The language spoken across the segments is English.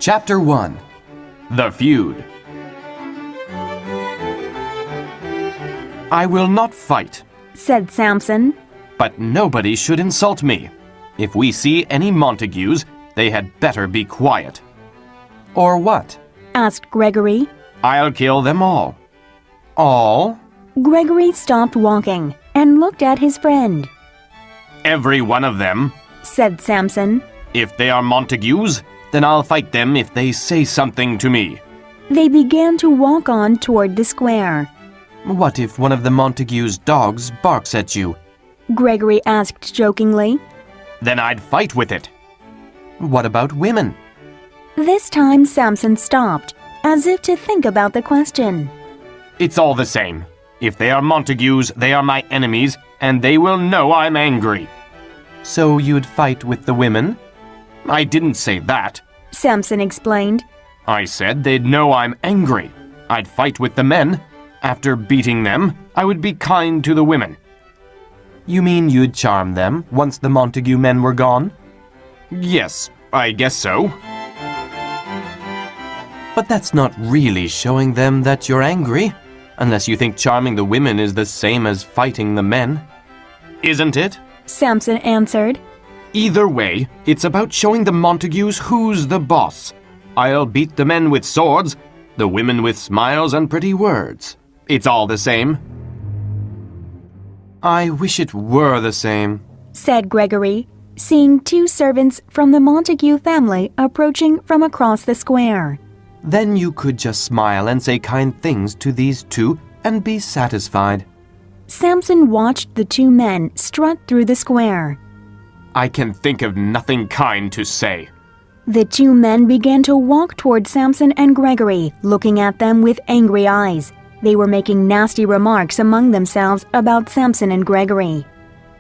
Chapter 1. The Feud. I will not fight, said Samson. but nobody should insult me. If we see any Montagues, they had better be quiet. Or what? Asked Gregory. I'll kill them all. All? Gregory stopped walking and looked at his friend. Every one of them. Said Samson. If they are Montagues, then I'll fight them if they say something to me. They began to walk on toward the square. What if one of the Montagues' dogs barks at you? Gregory asked jokingly. Then I'd fight with it. What about women? This time Samson stopped, as if to think about the question. It's all the same. If they are Montagues, they are my enemies, and they will know I'm angry. So you'd fight with the women? I didn't say that. Samson explained. I said they'd know I'm angry. I'd fight with the men. After beating them, I would be kind to the women. You mean you'd charm them once the Montague men were gone? Yes, I guess so. But that's not really showing them that you're angry, unless you think charming the women is the same as fighting the men. Isn't it? Samson answered. Either way, it's about showing the Montagues who's the boss. I'll beat the men with swords, the women with smiles and pretty words. It's all the same. I wish it were the same, said Gregory, seeing two servants from the Montague family approaching from across the square. Then you could just smile and say kind things to these two and be satisfied. Samson watched the two men strut through the square. I can think of nothing kind to say. The two men began to walk toward Samson and Gregory, looking at them with angry eyes. They were making nasty remarks among themselves about Samson and Gregory.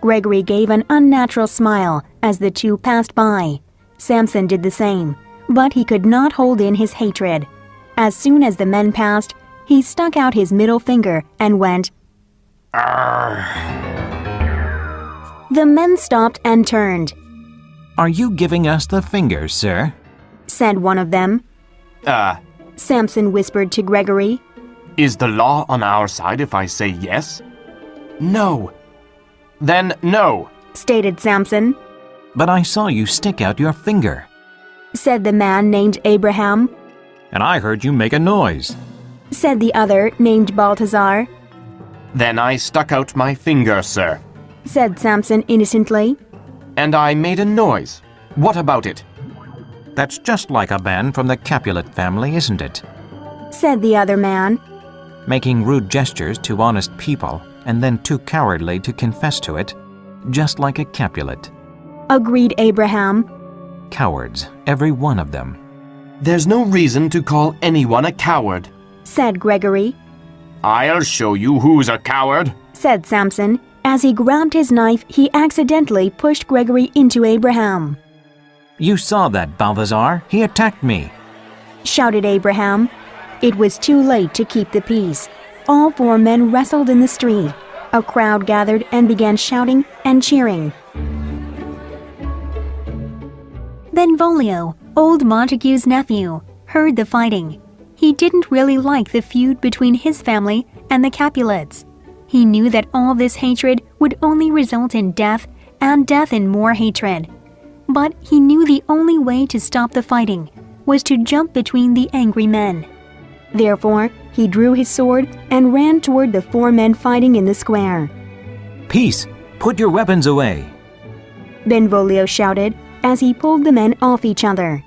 Gregory gave an unnatural smile as the two passed by. Samson did the same, but he could not hold in his hatred. As soon as the men passed, he stuck out his middle finger and went, Arrgh. The men stopped and turned. Are you giving us the finger, sir? Said one of them. Samson whispered to Gregory. Is the law on our side if I say yes? No. Then no, Stated Samson. But I saw you stick out your finger. Said the man named Abraham. And I heard you make a noise. Said the other named Balthazar. Then I stuck out my finger, sir. Said Samson innocently. And I made a noise. What about it? That's just like a man from the Capulet family, isn't it? Said the other man. Making rude gestures to honest people and then too cowardly to confess to it, just like a Capulet. Agreed Abraham. Cowards, every one of them. There's no reason to call anyone a coward. Said Gregory. I'll show you who's a coward. Said Samson. As he grabbed his knife, he accidentally pushed Gregory into Abraham. You saw that, Balthazar. He attacked me. Shouted Abraham. It was too late to keep the peace. All four men wrestled in the street. A crowd gathered and began shouting and cheering. Benvolio, old Montague's nephew, heard the fighting. He didn't really like the feud between his family and the Capulets. He knew that all this hatred would only result in death and death in more hatred. But he knew the only way to stop the fighting was to jump between the angry men. Therefore, he drew his sword and ran toward the four men fighting in the square. Peace! Put your weapons away! Benvolio shouted as he pulled the men off each other.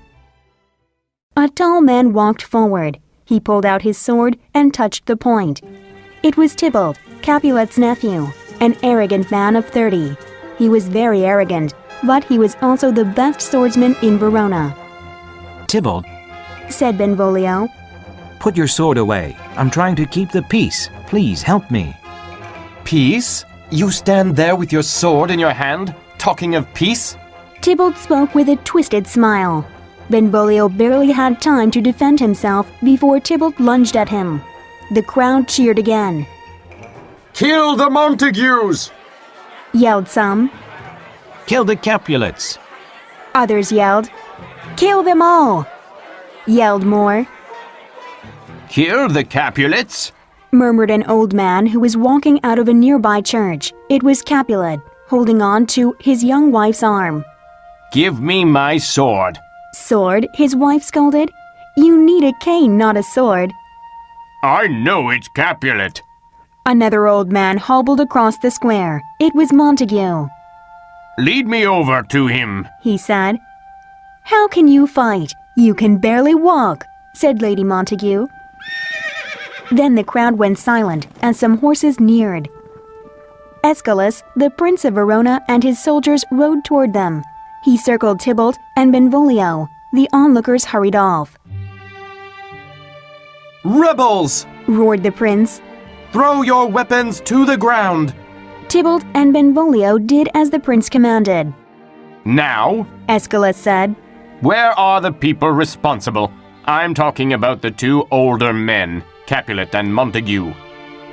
A tall man walked forward. He pulled out his sword and touched the point. It was Tybalt, Capulet's nephew, an arrogant man of 30. He was very arrogant, but he was also the best swordsman in Verona. Tybalt, Said Benvolio. put your sword away. I'm trying to keep the peace. Please help me. Peace? You stand there with your sword in your hand, talking of peace? Tybalt spoke with a twisted smile. Benvolio barely had time to defend himself before Tybalt lunged at him. The crowd cheered again. Kill the Montagues! Yelled some. Kill the Capulets! Others yelled, Kill them all! yelled more. Kill the Capulets? Murmured an old man who was walking out of a nearby church. It was Capulet, holding on to his young wife's arm. Give me my sword. Sword? His wife scolded. You need a cane, not a sword. I know it's Capulet. Another old man hobbled across the square. It was Montague. Lead me over to him, he said. How can you fight? You can barely walk, said Lady Montague. Then the crowd went silent as some horses neared. Aeschylus, the Prince of Verona, and his soldiers rode toward them. He circled Tybalt and Benvolio. The onlookers hurried off. Rebels! Roared the prince. Throw your weapons to the ground! Tybalt and Benvolio did as the prince commanded. Now, Aeschylus said, where are the people responsible? I'm talking about the two older men, Capulet and Montague.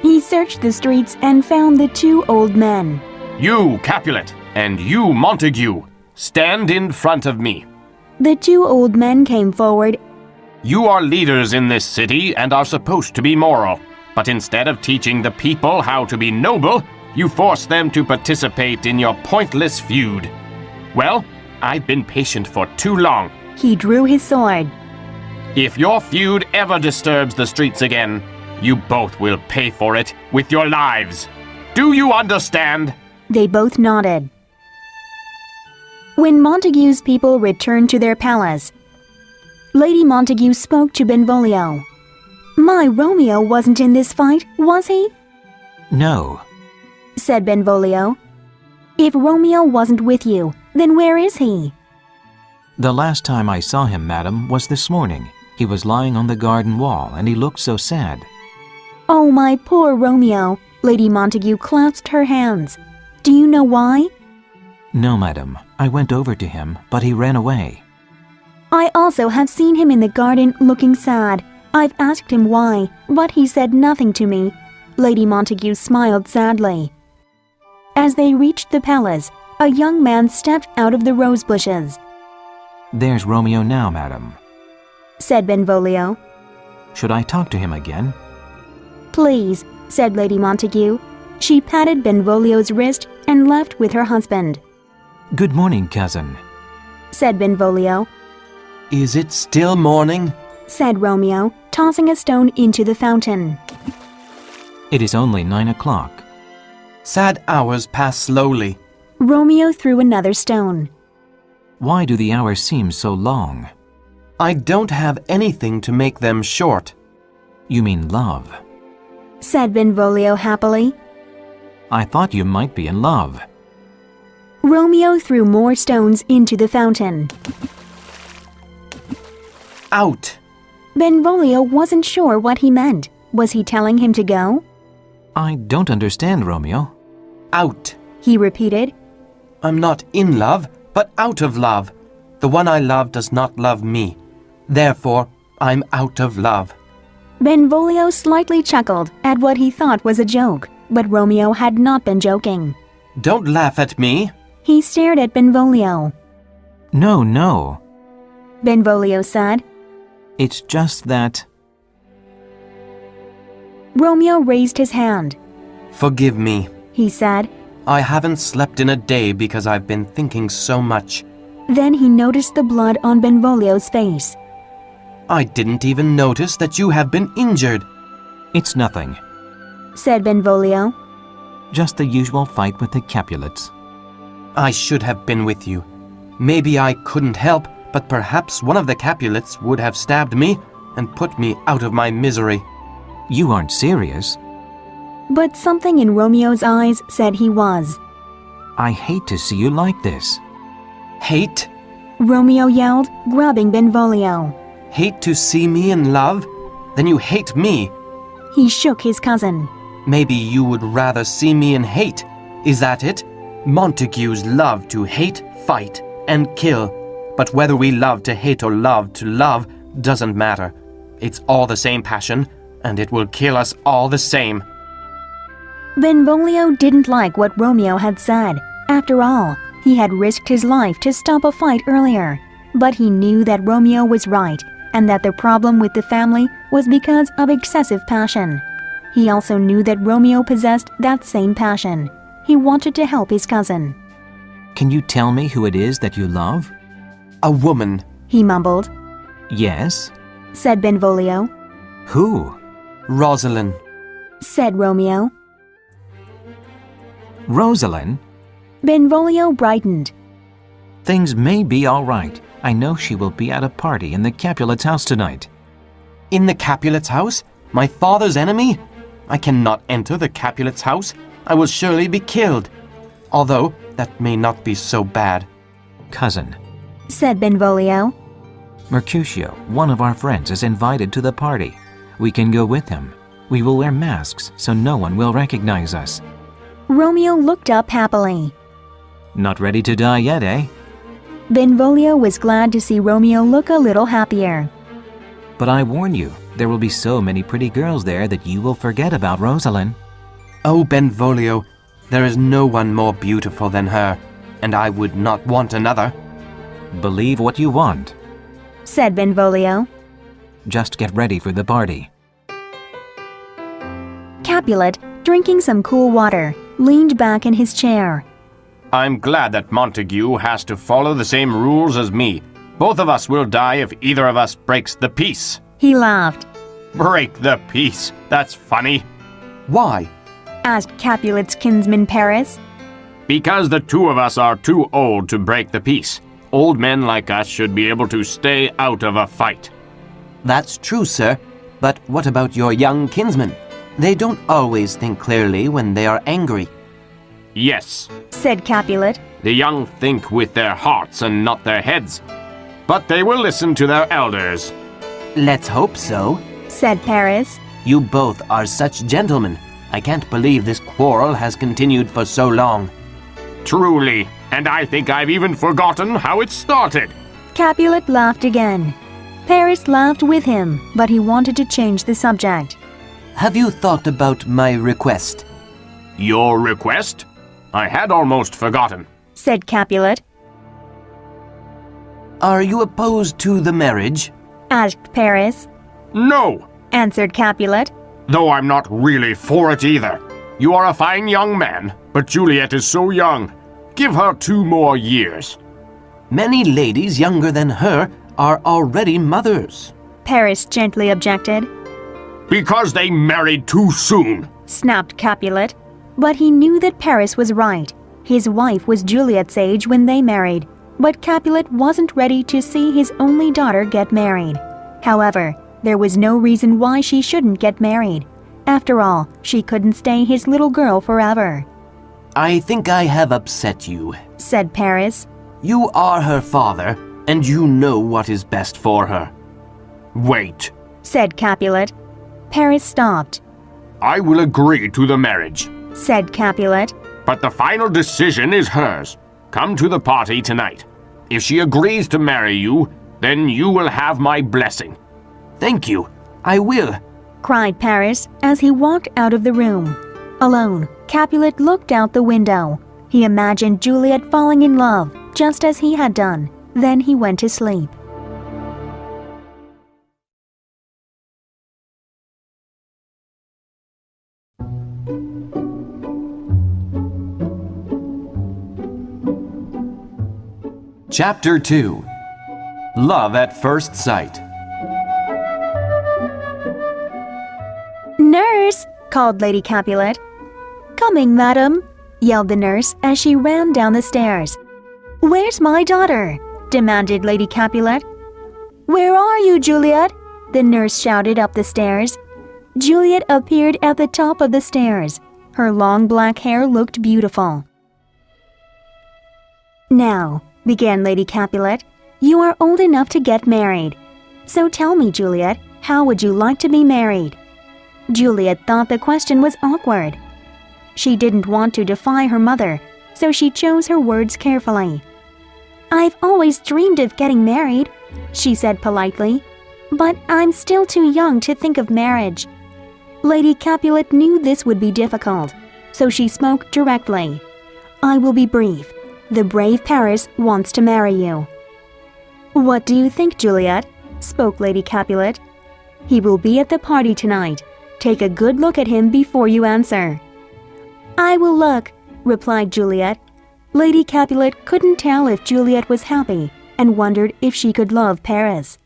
He searched the streets and found the two old men. You, Capulet, and you, Montague, stand in front of me. The two old men came forward. You are leaders in this city and are supposed to be moral. But instead of teaching the people how to be noble, you force them to participate in your pointless feud. Well, I've been patient for too long. He drew his sword. If your feud ever disturbs the streets again, you both will pay for it with your lives. Do you understand? They both nodded. When Montague's people returned to their palace, Lady Montague spoke to Benvolio. My Romeo wasn't in this fight, was he? No. Said Benvolio. If Romeo wasn't with you, then where is he? The last time I saw him, madam, was this morning. He was lying on the garden wall, and he looked so sad. Oh, my poor Romeo. Lady Montague clasped her hands. Do you know why? No, madam. I went over to him, but he ran away. I also have seen him in the garden looking sad. I've asked him why, but he said nothing to me. Lady Montague smiled sadly. As they reached the palace, a young man stepped out of the rose bushes. There's Romeo now, madam, said Benvolio. Should I talk to him again? Please, said Lady Montague. She patted Benvolio's wrist and left with her husband. Good morning, cousin, said Benvolio. Is it still morning? Said Romeo, tossing a stone into the fountain. It is only 9 o'clock. Sad hours pass slowly. Romeo threw another stone. Why do the hours seem so long? I don't have anything to make them short. You mean love, said Benvolio happily. I thought you might be in love. Romeo threw more stones into the fountain. Out! Benvolio wasn't sure what he meant. Was he telling him to go? I don't understand, Romeo. Out! He repeated. I'm not in love, but out of love. The one I love does not love me. Therefore, I'm out of love. Benvolio slightly chuckled at what he thought was a joke, but Romeo had not been joking. Don't laugh at me. He stared at Benvolio. No, no. Benvolio said. It's just that... Romeo raised his hand. Forgive me, he said. I haven't slept in a day because I've been thinking so much. Then he noticed the blood on Benvolio's face. I didn't even notice that you have been injured. It's nothing, said Benvolio. just the usual fight with the Capulets. I should have been with you. Maybe I couldn't help, but perhaps one of the Capulets would have stabbed me and put me out of my misery. You aren't serious. But something in Romeo's eyes said he was. I hate to see you like this. Hate? Romeo yelled, grabbing Benvolio. Hate to see me in love? Then you hate me. He shook his cousin. Maybe you would rather see me in hate. Is that it? Montagues love to hate, fight, and kill. But whether we love to hate or love to love doesn't matter. It's all the same passion, and it will kill us all the same. Benvolio didn't like what Romeo had said. After all, he had risked his life to stop a fight earlier. But he knew that Romeo was right. and that the problem with the family was because of excessive passion. He also knew that Romeo possessed that same passion. He wanted to help his cousin. Can you tell me who it is that you love? A woman. He mumbled. Yes. Said Benvolio. Who? Rosalind. Said Romeo. Rosalind? Benvolio brightened. Things may be all right. I know she will be at a party in the Capulets' house tonight. In the Capulets' house? My father's enemy? I cannot enter the Capulets' house. I will surely be killed. Although, that may not be so bad. Cousin. Said Benvolio. Mercutio, one of our friends, is invited to the party. We can go with him. We will wear masks so no one will recognize us. Romeo looked up happily. Not ready to die yet, eh? Benvolio was glad to see Romeo look a little happier. But I warn you, there will be so many pretty girls there that you will forget about Rosalind. Oh, Benvolio, there is no one more beautiful than her, and I would not want another. Believe what you want. Said Benvolio. Just get ready for the party. Capulet, drinking some cool water, leaned back in his chair. I'm glad that Montague has to follow the same rules as me. Both of us will die if either of us breaks the peace. He laughed. Break the peace? That's funny. Why? Asked Capulet's kinsman Paris. Because the two of us are too old to break the peace. Old men like us should be able to stay out of a fight. That's true, sir. But what about your young kinsmen? They don't always think clearly when they are angry. Yes, Said Capulet. the young think with their hearts and not their heads. But they will listen to their elders. Let's hope so. Said Paris. You both are such gentlemen. I can't believe this quarrel has continued for so long. Truly, and I think I've even forgotten how it started. Capulet laughed again. Paris laughed with him, but he wanted to change the subject. Have you thought about my request? Your request? I had almost forgotten. Said Capulet. Are you opposed to the marriage? Asked Paris. No, Answered Capulet. though I'm not really for it either. You are a fine young man, but Juliet is so young. Give her 2 more years. Many ladies younger than her are already mothers. Paris gently objected. Because they married too soon. Snapped Capulet. But he knew that Paris was right. His wife was Juliet's age when they married, but Capulet wasn't ready to see his only daughter get married. However, there was no reason why she shouldn't get married. After all, she couldn't stay his little girl forever. I think I have upset you, Said Paris. You are her father, and you know what is best for her. Wait, Said Capulet. Paris stopped. I will agree to the marriage, Said Capulet. but the final decision is hers. Come to the party tonight. If she agrees to marry you, then you will have my blessing. Thank you. I will. Cried Paris as he walked out of the room. Alone, Capulet looked out the window. He imagined Juliet falling in love, just as he had done. Then he went to sleep. Chapter 2. Love at First Sight. Nurse! Called Lady Capulet. Coming, madam, yelled the nurse as she ran down the stairs. Where's my daughter? Demanded Lady Capulet. Where are you, Juliet? The nurse shouted up the stairs. Juliet appeared at the top of the stairs. Her long black hair looked beautiful. Now, began Lady Capulet, you are old enough to get married. So tell me, Juliet, how would you like to be married? Juliet thought the question was awkward. She didn't want to defy her mother, so she chose her words carefully. I've always dreamed of getting married, she said politely, but I'm still too young to think of marriage. Lady Capulet knew this would be difficult, so she spoke directly. I will be brief. The brave Paris wants to marry you. What do you think, Juliet? spoke Lady Capulet. "He will be at the party tonight. Take a good look at him before you answer." "I will look," replied Juliet. Lady Capulet couldn't tell if Juliet was happy and wondered if she could love Paris.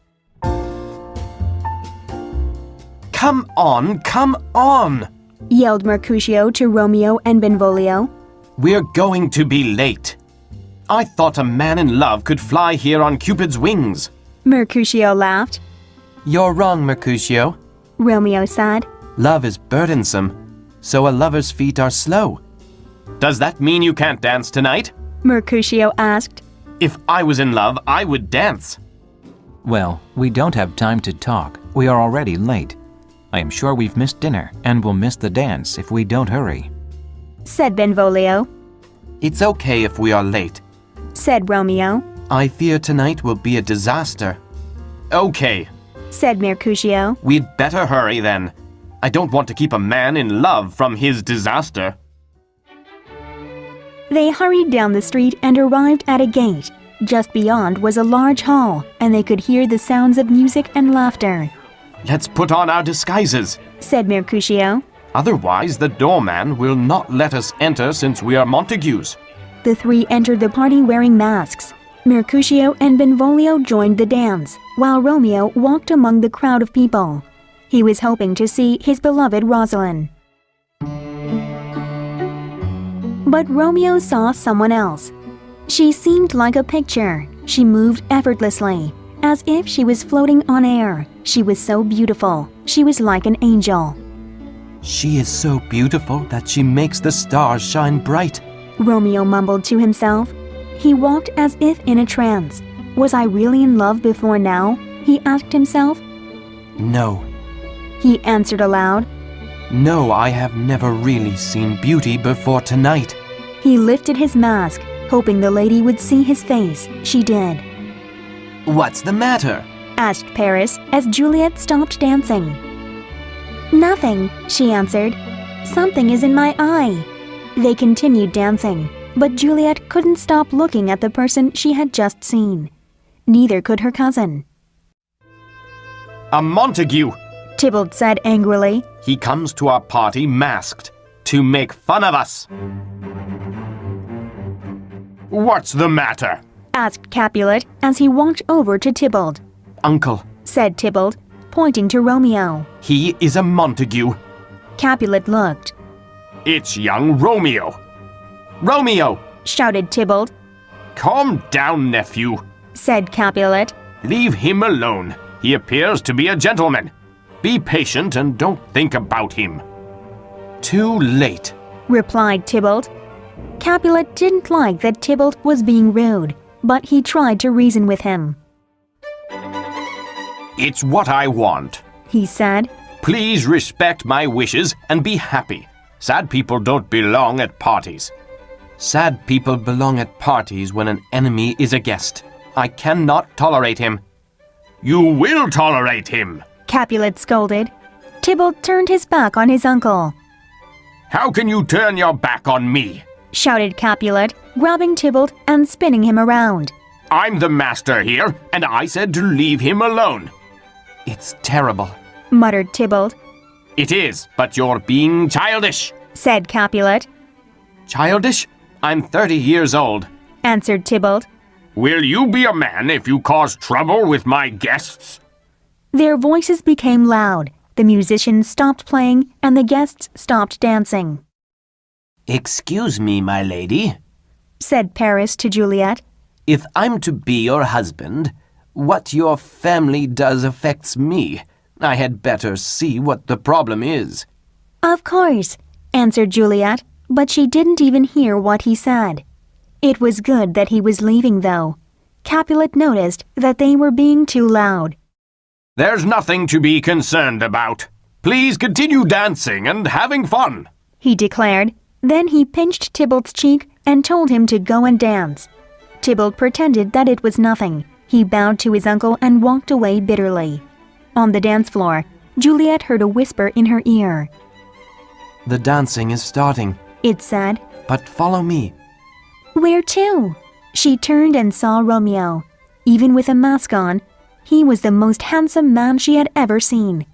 Come on, Yelled Mercutio to Romeo and Benvolio. We're going to be late. I thought a man in love could fly here on Cupid's wings. Mercutio laughed. You're wrong, Mercutio. Romeo said. Love is burdensome, so a lover's feet are slow. Does that mean you can't dance tonight? Mercutio asked. If I was in love, I would dance. Well, we don't have time to talk. We are already late. I am sure we've missed dinner and will miss the dance if we don't hurry, said Benvolio. It's okay if we are late, said Romeo. I fear tonight will be a disaster. Okay, said Mercutio. We'd better hurry then. I don't want to keep a man in love from his disaster. They hurried down the street and arrived at a gate. Just beyond was a large hall, and they could hear the sounds of music and laughter. Let's put on our disguises, said Mercutio. Otherwise, the doorman will not let us enter since we are Montagues. The three entered the party wearing masks. Mercutio and Benvolio joined the dance, while Romeo walked among the crowd of people. He was hoping to see his beloved Rosalind. But Romeo saw someone else. She seemed like a picture. She moved effortlessly, as if she was floating on air. She was so beautiful. She was like an angel. She is so beautiful that she makes the stars shine bright, Romeo mumbled to himself. He walked as if in a trance. Was I really in love before now? He asked himself. No. He answered aloud. No, I have never really seen beauty before tonight. He lifted his mask, hoping the lady would see his face. She did. What's the matter? Asked Paris as Juliet stopped dancing. Nothing, she answered. Something is in my eye. They continued dancing, but Juliet couldn't stop looking at the person she had just seen. Neither could her cousin. A Montague, Tybalt said angrily. He comes to our party masked to make fun of us. What's the matter? Asked Capulet as he walked over to Tybalt. Uncle, said Tybalt, pointing to Romeo. He is a Montague. Capulet looked. It's young Romeo. Romeo! Shouted Tybalt. Calm down, nephew, said Capulet. Leave him alone. He appears to be a gentleman. Be patient and don't think about him. Too late, replied Tybalt. Capulet didn't like that Tybalt was being rude, but he tried to reason with him. It's what I want, he said. Please respect my wishes and be happy. Sad people don't belong at parties. Sad people belong at parties when an enemy is a guest. I cannot tolerate him. You will tolerate him, Capulet scolded. Tybalt turned his back on his uncle. How can you turn your back on me? Shouted Capulet, grabbing Tybalt and spinning him around. I'm the master here, and I said to leave him alone. It's terrible, muttered Tybalt. It is, but you're being childish, said Capulet. Childish? I'm 30 years old, answered Tybalt. Will you be a man if you cause trouble with my guests? Their voices became loud. The musicians stopped playing, and the guests stopped dancing. Excuse me, my lady, said Paris to Juliet. If I'm to be your husband, what your family does affects me. I had better see what the problem is. Of course, answered Juliet, but she didn't even hear what he said. It was good that he was leaving, though. Capulet noticed that they were being too loud. There's nothing to be concerned about. Please continue dancing and having fun, he declared. Then he pinched Tybalt's cheek and told him to go and dance. Tybalt pretended that it was nothing. He bowed to his uncle and walked away bitterly. On the dance floor, Juliet heard a whisper in her ear. The dancing is starting, it said. But follow me. Where to? She turned and saw Romeo. Even with a mask on, He was the most handsome man she had ever seen.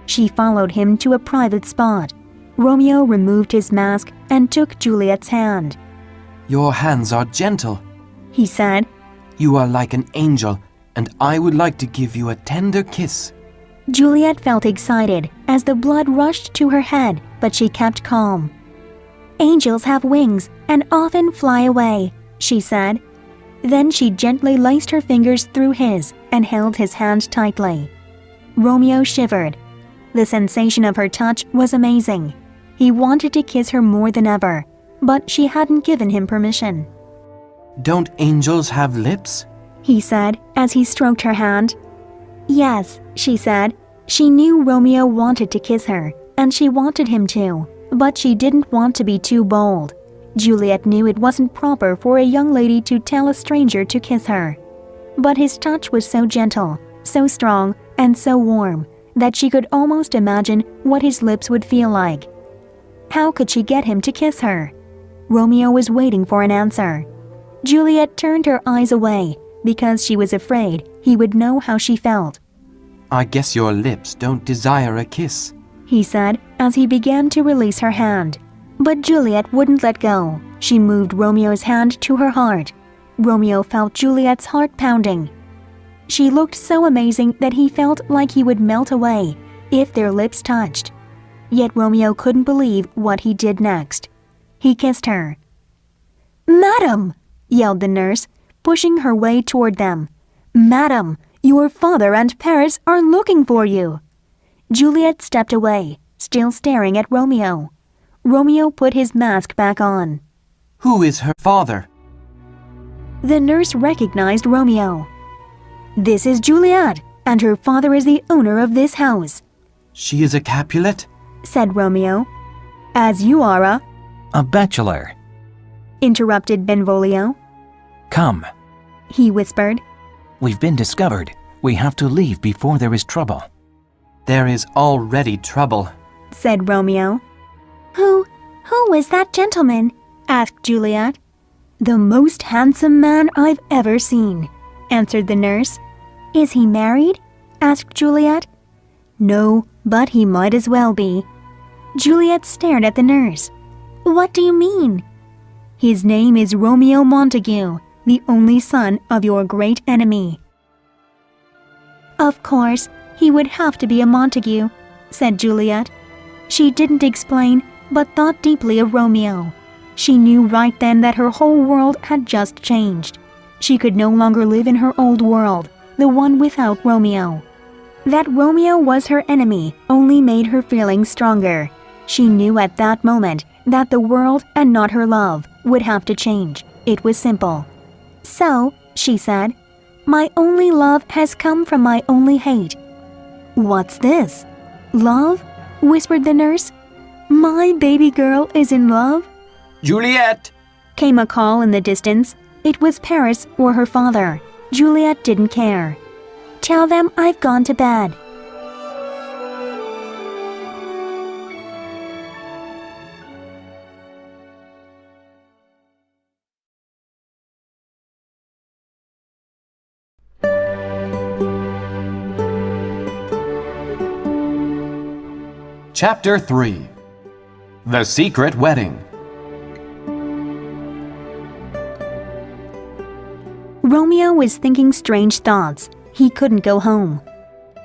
She followed him to a private spot. Romeo removed his mask and took Juliet's hand. Your hands are gentle. He said. You are like an angel, and I would like to give you a tender kiss. Juliet felt excited as the blood rushed to her head, but she kept calm. Angels have wings and often fly away, she said. Then she gently laced her fingers through his and held his hand tightly. Romeo shivered. The sensation of her touch was amazing. He wanted to kiss her more than ever, but she hadn't given him permission. Don't angels have lips? He said as he stroked her hand. Yes, she said. She knew Romeo wanted to kiss her, and she wanted him to, but she didn't want to be too bold. Juliet knew it wasn't proper for a young lady to tell a stranger to kiss her. But his touch was so gentle, so strong, and so warm that she could almost imagine what his lips would feel like. How could she get him to kiss her? Romeo was waiting for an answer. Juliet turned her eyes away because she was afraid he would know how she felt. I guess your lips don't desire a kiss, he said as he began to release her hand. But Juliet wouldn't let go. She moved Romeo's hand to her heart. Romeo felt Juliet's heart pounding. She looked so amazing that he felt like he would melt away if their lips touched. Yet Romeo couldn't believe what he did next. He kissed her. "Madam!" yelled the nurse, pushing her way toward them. "Madam, your father and Paris are looking for you." Juliet stepped away, still staring at Romeo. Romeo put his mask back on. Who is her father? The nurse recognized Romeo. "This is Juliet, and her father is the owner of this house," She is a Capulet? said Romeo. "As you are A bachelor. interrupted Benvolio. Come. He whispered. We've been discovered. We have to leave before there is trouble. There is already trouble, said Romeo. Who is that gentleman? Asked Juliet. The most handsome man I've ever seen, answered the nurse. Is he married? Asked Juliet. No, but he might as well be. Juliet stared at the nurse. What do you mean? His name is Romeo Montague, the only son of your great enemy. Of course, he would have to be a Montague, said Juliet. She didn't explain, but thought deeply of Romeo. She knew right then that her whole world had just changed. She could no longer live in her old world, the one without Romeo. That Romeo was her enemy only made her feelings stronger. She knew at that moment that the world and not her love would have to change. It was simple. So, she said, my only love has come from my only hate. What's this? Love? Whispered the nurse. My baby girl is in love? Juliet! Came a call in the distance. It was Paris or her father. Juliet didn't care. Tell them I've gone to bed. Chapter 3 The Secret Wedding. Romeo was thinking strange thoughts. He couldn't go home.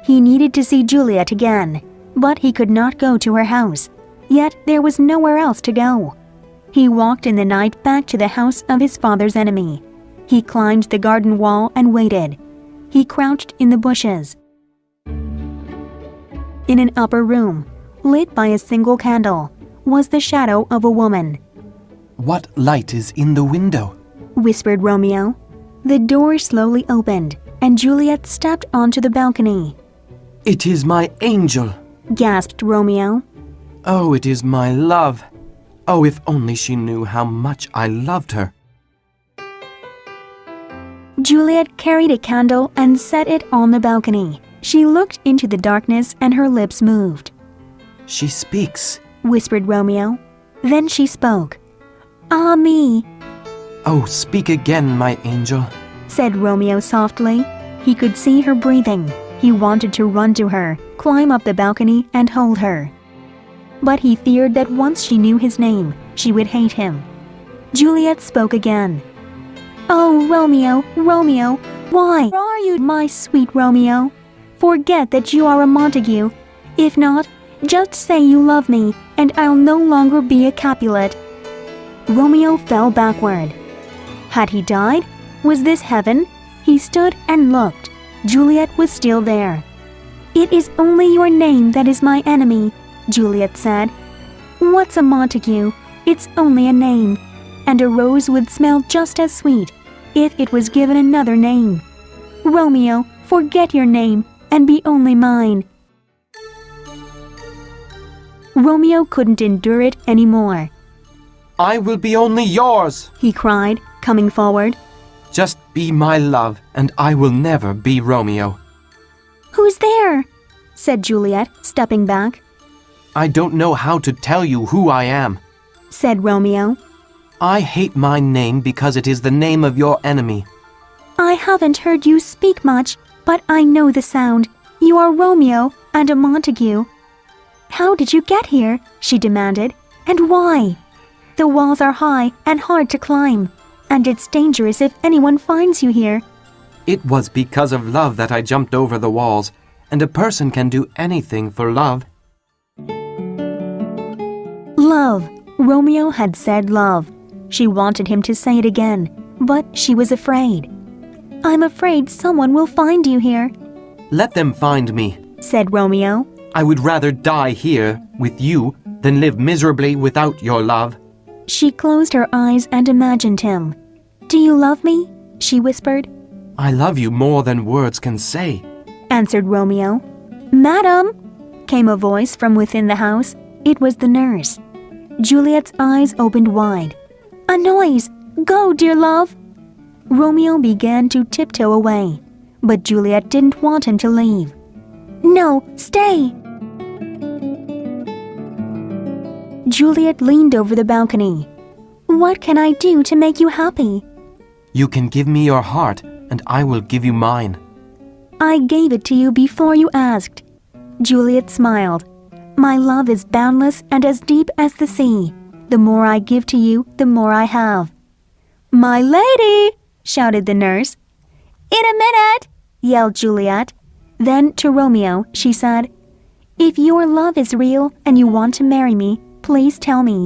He needed to see Juliet again, but he could not go to her house. Yet there was nowhere else to go. He walked in the night back to the house of his father's enemy. He climbed the garden wall and waited. He crouched in the bushes. In an upper room, lit by a single candle, was the shadow of a woman. What light is in the window? Whispered Romeo. The door slowly opened, and Juliet stepped onto the balcony. It is my angel! Gasped Romeo. Oh, it is my love! Oh, if only she knew how much I loved her! Juliet carried a candle and set it on the balcony. She looked into the darkness and her lips moved. She speaks, whispered Romeo. Then she spoke. Ah me, Oh, speak again, my angel, said Romeo softly. He could see her breathing. He wanted to run to her, climb up the balcony, and hold her. But he feared that once she knew his name, she would hate him. Juliet spoke again. "Oh, Romeo, Romeo, why are you my sweet Romeo? Forget that you are a Montague. If not, just say you love me, and I'll no longer be a Capulet." Romeo fell backward. Had he died? Was this heaven? He stood and looked. Juliet was still there. "It is only your name that is my enemy," Juliet said. "What's a Montague? It's only a name, and a rose would smell just as sweet if it was given another name. Romeo, forget your name and be only mine." Romeo couldn't endure it anymore. I will be only yours, He cried, coming forward. just be my love, and I will never be Romeo. "Who's there?" said Juliet, stepping back. I don't know how to tell you who I am. Said Romeo. I hate my name because it is the name of your enemy. "I haven't heard you speak much, but I know the sound. You are Romeo and a Montague." "How did you get here?" she demanded. "And why?" "The walls are high and hard to climb, and it's dangerous if anyone finds you here." It was because of love that I jumped over the walls, and a person can do anything for love. Love. Romeo had said love. She wanted him to say it again, but she was afraid. "I'm afraid someone will find you here," Let them find me. said Romeo. I would rather die here with you than live miserably without your love. She closed her eyes and imagined him. "Do you love me?" she whispered. I love you more than words can say. Answered Romeo. "Madam!" came a voice from within the house. It was the nurse. Juliet's eyes opened wide. "A noise! Go, dear love!" Romeo began to tiptoe away, but Juliet didn't want him to leave. "No, stay!" Juliet leaned over the balcony. "What can I do to make you happy?" You can give me your heart, and I will give you mine. "I gave it to you before you asked." Juliet smiled. "My love is boundless and as deep as the sea. The more I give to you, the more I have." "My lady!" shouted the nurse. "In a minute!" yelled Juliet. Then to Romeo she said, "If your love is real and you want to marry me, please tell me,"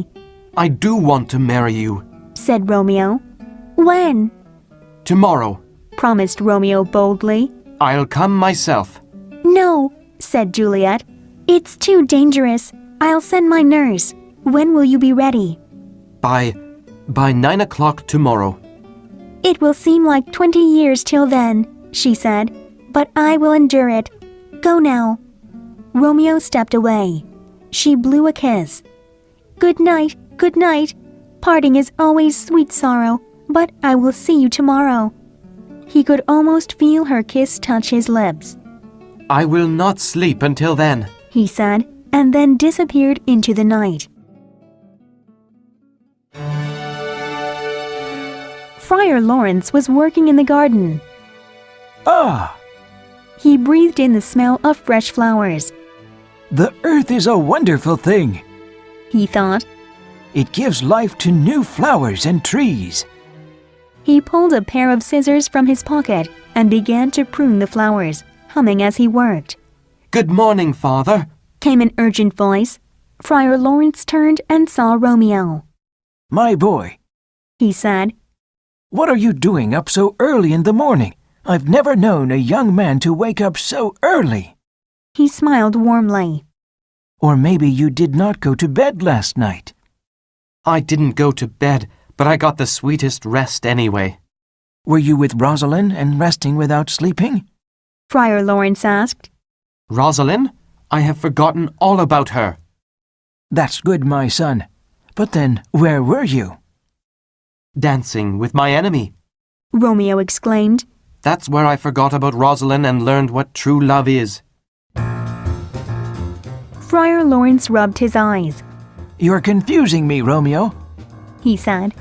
I do want to marry you. said Romeo. "When?" Tomorrow. promised Romeo boldly. I'll come myself. "No," said Juliet. "It's too dangerous. I'll send my nurse. When will you be ready?" By 9 o'clock tomorrow. "It will seem like 20 years till then," she said, "but I will endure it. Go now." Romeo stepped away. She blew a kiss. Good night. Parting is always sweet sorrow, but I will see you tomorrow." He could almost feel her kiss touch his lips. I will not sleep until then. He said, and then disappeared into the night. Friar Lawrence was working in the garden. Ah, He breathed in the smell of fresh flowers. the earth is a wonderful thing. He thought. It gives life to new flowers and trees. He pulled a pair of scissors from his pocket and began to prune the flowers, humming as he worked. Good morning, Father. Came an urgent voice. Friar Lawrence turned and saw Romeo. My boy, He said, what are you doing up so early in the morning? I've never known a young man to wake up so early. He smiled warmly. Or maybe you did not go to bed last night. I didn't go to bed, but I got the sweetest rest anyway. Were you with Rosalind and resting without sleeping? Friar Lawrence asked. Rosalind? I have forgotten all about her. That's good, my son. But then, where were you? Dancing with my enemy. Romeo exclaimed. That's where I forgot about Rosalind and learned what true love is. Friar Lawrence rubbed his eyes. You're confusing me, Romeo. He said.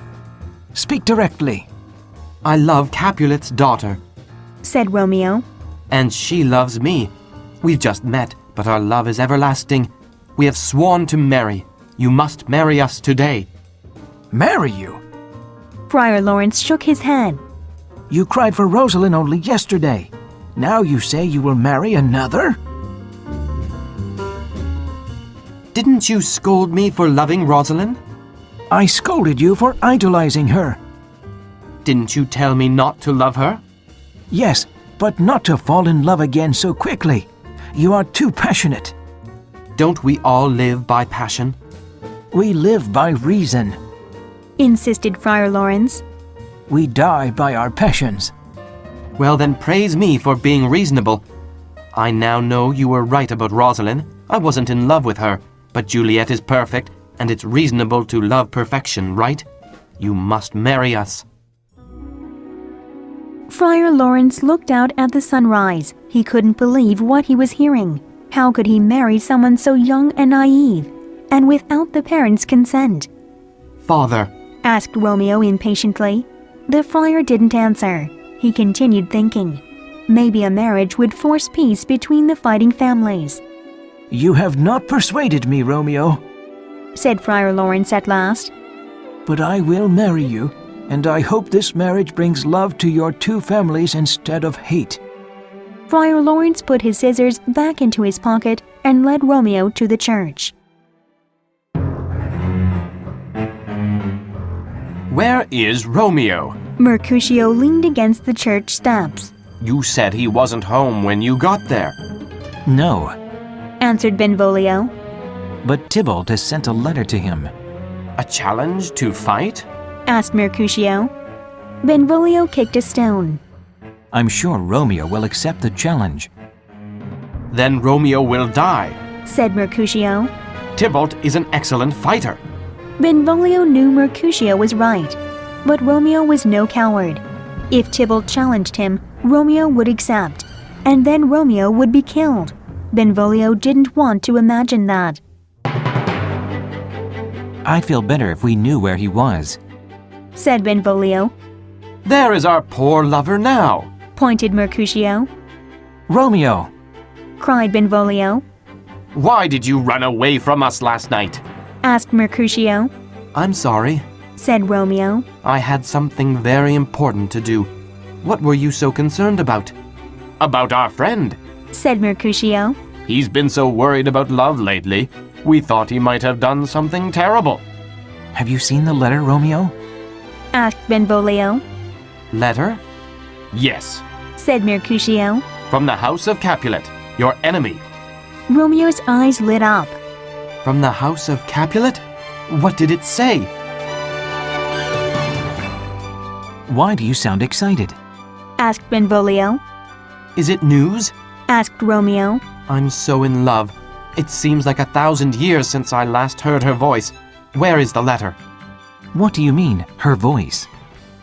Speak directly. I love Capulet's daughter. said Romeo. And she loves me. We've just met, but our love is everlasting. We have sworn to marry. You must marry us today. Marry you? Friar Lawrence shook his head. You cried for Rosalind only yesterday. Now you say you will marry another? Didn't you scold me for loving Rosalind? I scolded you for idolizing her. Didn't you tell me not to love her? Yes, but not to fall in love again so quickly. You are too passionate. Don't we all live by passion? We live by reason. Insisted Friar Lawrence. We die by our passions. Well, then praise me for being reasonable. I now know you were right about Rosalind. I wasn't in love with her, but Juliet is perfect, and it's reasonable to love perfection, right? You must marry us. Friar Lawrence looked out at the sunrise. He couldn't believe what he was hearing. How could he marry someone so young and naive, and without the parents' consent? Father, Asked Romeo impatiently. The friar didn't answer. He continued thinking. Maybe a marriage would force peace between the fighting families. You have not persuaded me, Romeo. Said Friar Lawrence at last. But I will marry you, and I hope this marriage brings love to your two families instead of hate. Friar Lawrence put his scissors back into his pocket and led Romeo to the church. where is Romeo? Mercutio leaned against the church steps. You said he wasn't home when you got there. No, Answered Benvolio. but Tybalt has sent a letter to him. A challenge to fight? Asked Mercutio. Benvolio kicked a stone. I'm sure Romeo will accept the challenge. Then Romeo will die. Said Mercutio. Tybalt is an excellent fighter. Benvolio knew Mercutio was right, but Romeo was no coward. If Tybalt challenged him, Romeo would accept, and then Romeo would be killed. Benvolio didn't want to imagine that. I'd feel better if we knew where he was. Said Benvolio. There is our poor lover now. Pointed Mercutio. Romeo! Cried Benvolio. Why did you run away from us last night? Asked Mercutio. I'm sorry. Said Romeo. I had something very important to do. What were you so concerned about? About our friend. Said Mercutio. He's been so worried about love lately. We thought he might have done something terrible. Have you seen the letter, Romeo? Asked Benvolio. Letter? Yes. Said Mercutio. From the house of Capulet, your enemy. Romeo's eyes lit up. From the house of Capulet? What did it say? Why do you sound excited? Asked Benvolio. Is it news? Asked Romeo. I'm so in love. It seems like 1,000 years since I last heard her voice. Where is the letter? What do you mean, her voice?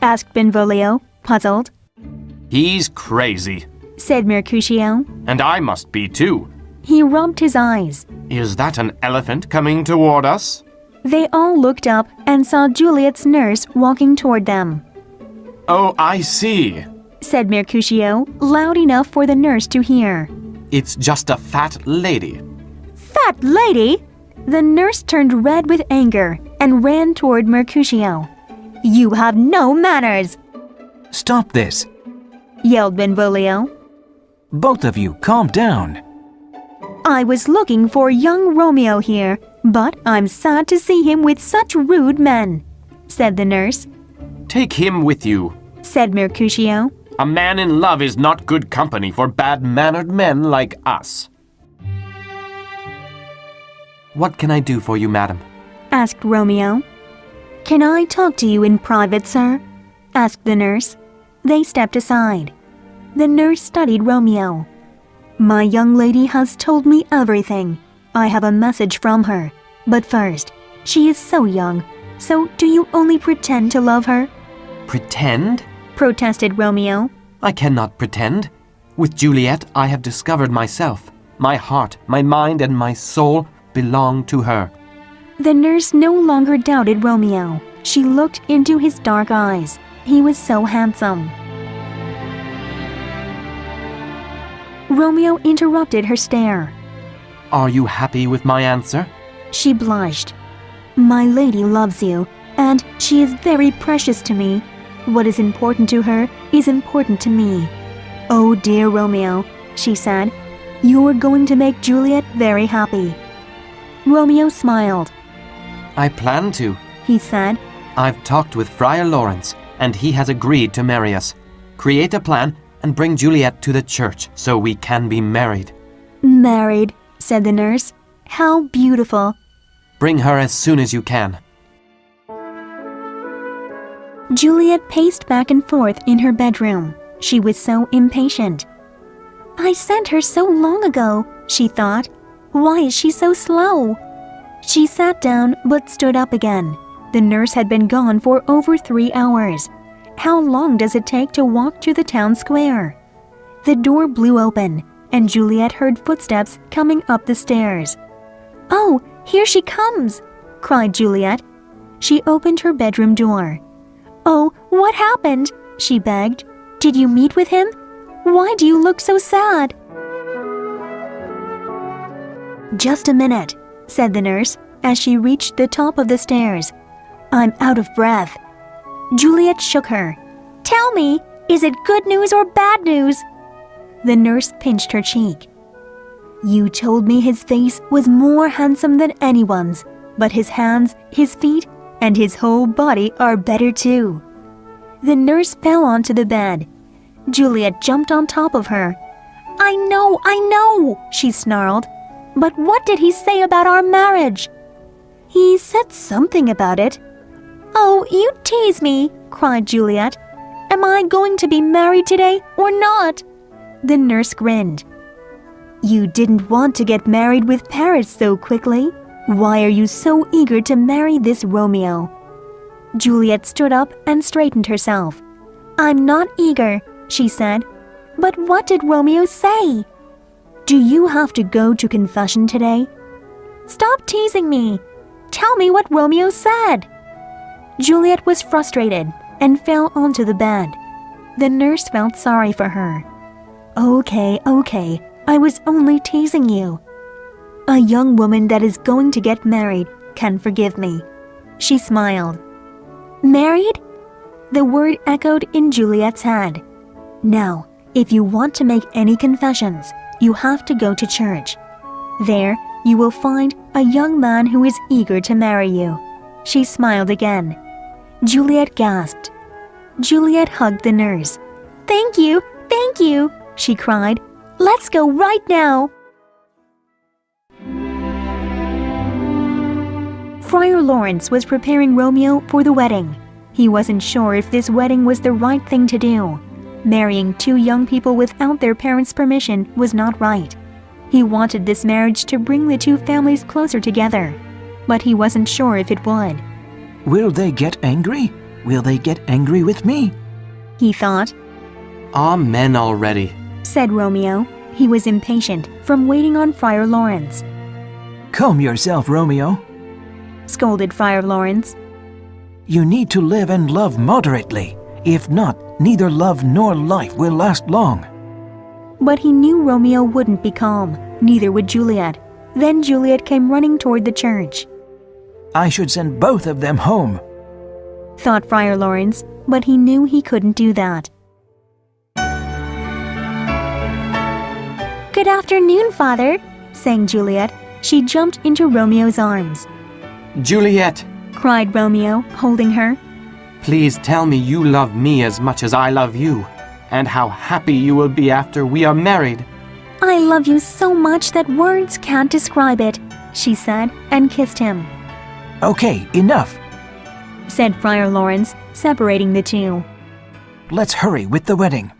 Asked Benvolio, puzzled. He's crazy. Said Mercutio. And I must be too. He rubbed his eyes. Is that an elephant coming toward us? They all looked up and saw Juliet's nurse walking toward them. Oh, I see. Said Mercutio, loud enough for the nurse to hear. It's just a fat lady. Fat lady! The nurse turned red with anger and ran toward Mercutio. You have no manners! Stop this! Yelled Benvolio. Both of you, calm down. I was looking for young Romeo here, but I'm sad to see him with such rude men, said the nurse. Take him with you. Said Mercutio. A man in love is not good company for bad-mannered men like us. What can I do for you, madam? Asked Romeo. Can I talk to you in private, sir? Asked the nurse. They stepped aside. The nurse studied Romeo. My young lady has told me everything. I have a message from her. But first, she is so young. So do you only pretend to love her? Pretend? Protested Romeo. I cannot pretend. With Juliet, I have discovered myself. My heart, my mind, and my soul belong to her. The nurse no longer doubted Romeo. She looked into his dark eyes. He was so handsome. Romeo interrupted her stare. Are you happy with my answer? She blushed. My lady loves you, and she is very precious to me. What is important to her is important to me. Oh dear Romeo, she said, you're going to make Juliet very happy. Romeo smiled. I plan to, He said. I've talked with Friar Lawrence, and he has agreed to marry us. Create a plan and bring Juliet to the church so we can be married. Married, said the nurse. How beautiful. Bring her as soon as you can. Juliet paced back and forth in her bedroom. She was so impatient. I sent her so long ago, she thought. Why is she so slow? She sat down but stood up again. The nurse had been gone for over 3 hours. How long does it take to walk to the town square? The door blew open, and Juliet heard footsteps coming up the stairs. Oh, here she comes, cried Juliet. She opened her bedroom door. Oh, what happened? She begged. Did you meet with him? Why do you look so sad? Just a minute, said the nurse as she reached the top of the stairs. I'm out of breath. Juliet shook her. Tell me, is it good news or bad news? The nurse pinched her cheek. You told me his face was more handsome than anyone's, but his hands, his feet, and his whole body are better too. The nurse fell onto the bed. Juliet jumped on top of her. I know, she snarled. But what did he say about our marriage? He said something about it. Oh, you tease me, cried Juliet. Am I going to be married today or not? The nurse grinned. You didn't want to get married with Paris so quickly. Why are you so eager to marry this Romeo? Juliet stood up and straightened herself. I'm not eager, she said. But what did Romeo say? Do you have to go to confession today? Stop teasing me. Tell me what Romeo said. Juliet was frustrated and fell onto the bed. The nurse felt sorry for her. Okay, I was only teasing you. A young woman that is going to get married can forgive me. She smiled. Married? The word echoed in Juliet's head. Now, if you want to make any confessions, you have to go to church. There, you will find a young man who is eager to marry you. She smiled again. Juliet gasped. Juliet hugged the nurse. Thank you, she cried. Let's go right now. Friar Lawrence was preparing Romeo for the wedding. He wasn't sure if this wedding was the right thing to do. Marrying two young people without their parents' permission was not right. He wanted this marriage to bring the two families closer together, but he wasn't sure if it would. Will they get angry? Will they get angry with me? He thought. Amen already, said Romeo. He was impatient from waiting on Friar Lawrence. Calm yourself, Romeo, scolded Friar Lawrence. You need to live and love moderately. If not, neither love nor life will last long. But he knew Romeo wouldn't be calm, neither would Juliet. Then Juliet came running toward the church. I should send both of them home, thought Friar Lawrence, but he knew he couldn't do that. Good afternoon, Father, sang Juliet. She jumped into Romeo's arms. Juliet, cried Romeo, holding her. Please tell me you love me as much as I love you, and how happy you will be after we are married. I love you so much that words can't describe it, she said, and kissed him. Okay, enough, said Friar Lawrence, separating the two. Let's hurry with the wedding.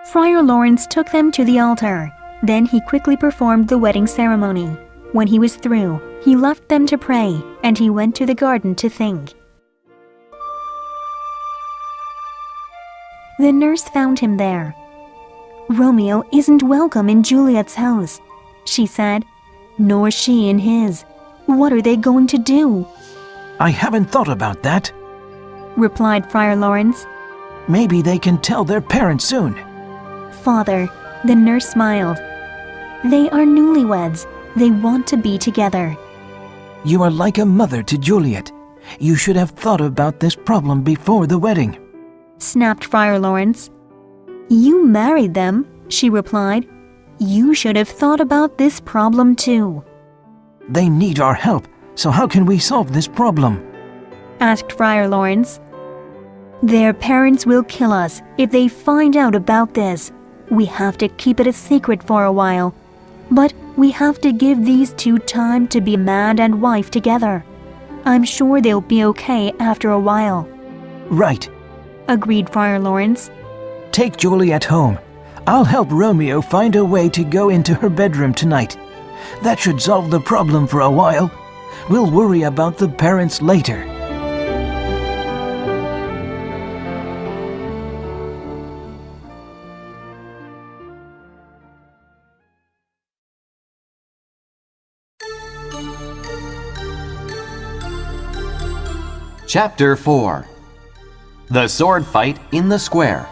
Friar Lawrence took them to the altar. Then he quickly performed the wedding ceremony. When he was through, he left them to pray, and he went to the garden to think. The nurse found him there. Romeo isn't welcome in Juliet's house, she said, nor she in his. What are they going to do? I haven't thought about that, replied Friar Lawrence. Maybe they can tell their parents soon. "Father," the nurse smiled. "They are newlyweds. They want to be together." You are like a mother to Juliet. You should have thought about this problem before the wedding. Snapped Friar Lawrence. "You married them," she replied. "You should have thought about this problem too." They need our help, so how can we solve this problem? Asked Friar Lawrence. "Their parents will kill us if they find out about this. We have to keep it a secret for a while. But we have to give these two time to be man and wife together. I'm sure they'll be okay after a while," Right. agreed Friar Lawrence. Take Juliet home. I'll help Romeo find a way to go into her bedroom tonight. That should solve the problem for a while. We'll worry about the parents later. Chapter 4. The Sword Fight in the Square.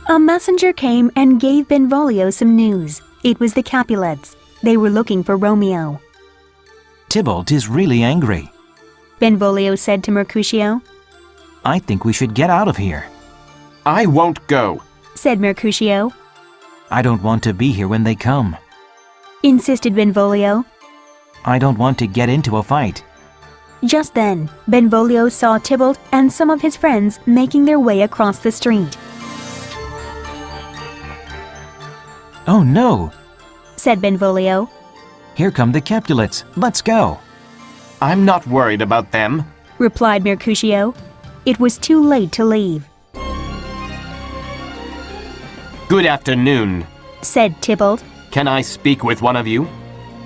A messenger came and gave Benvolio some news. It was the Capulets. They were looking for Romeo. Tybalt is really angry. Benvolio said to Mercutio. I think we should get out of here. I won't go. Said Mercutio. I don't want to be here when they come. Insisted Benvolio. I don't want to get into a fight. Just then, Benvolio saw Tybalt and some of his friends making their way across the street. Oh no! Said Benvolio. Here come the Capulets. Let's go. I'm not worried about them. Replied Mercutio. It was too late to leave. Good afternoon. Said Tybalt. Can I speak with one of you?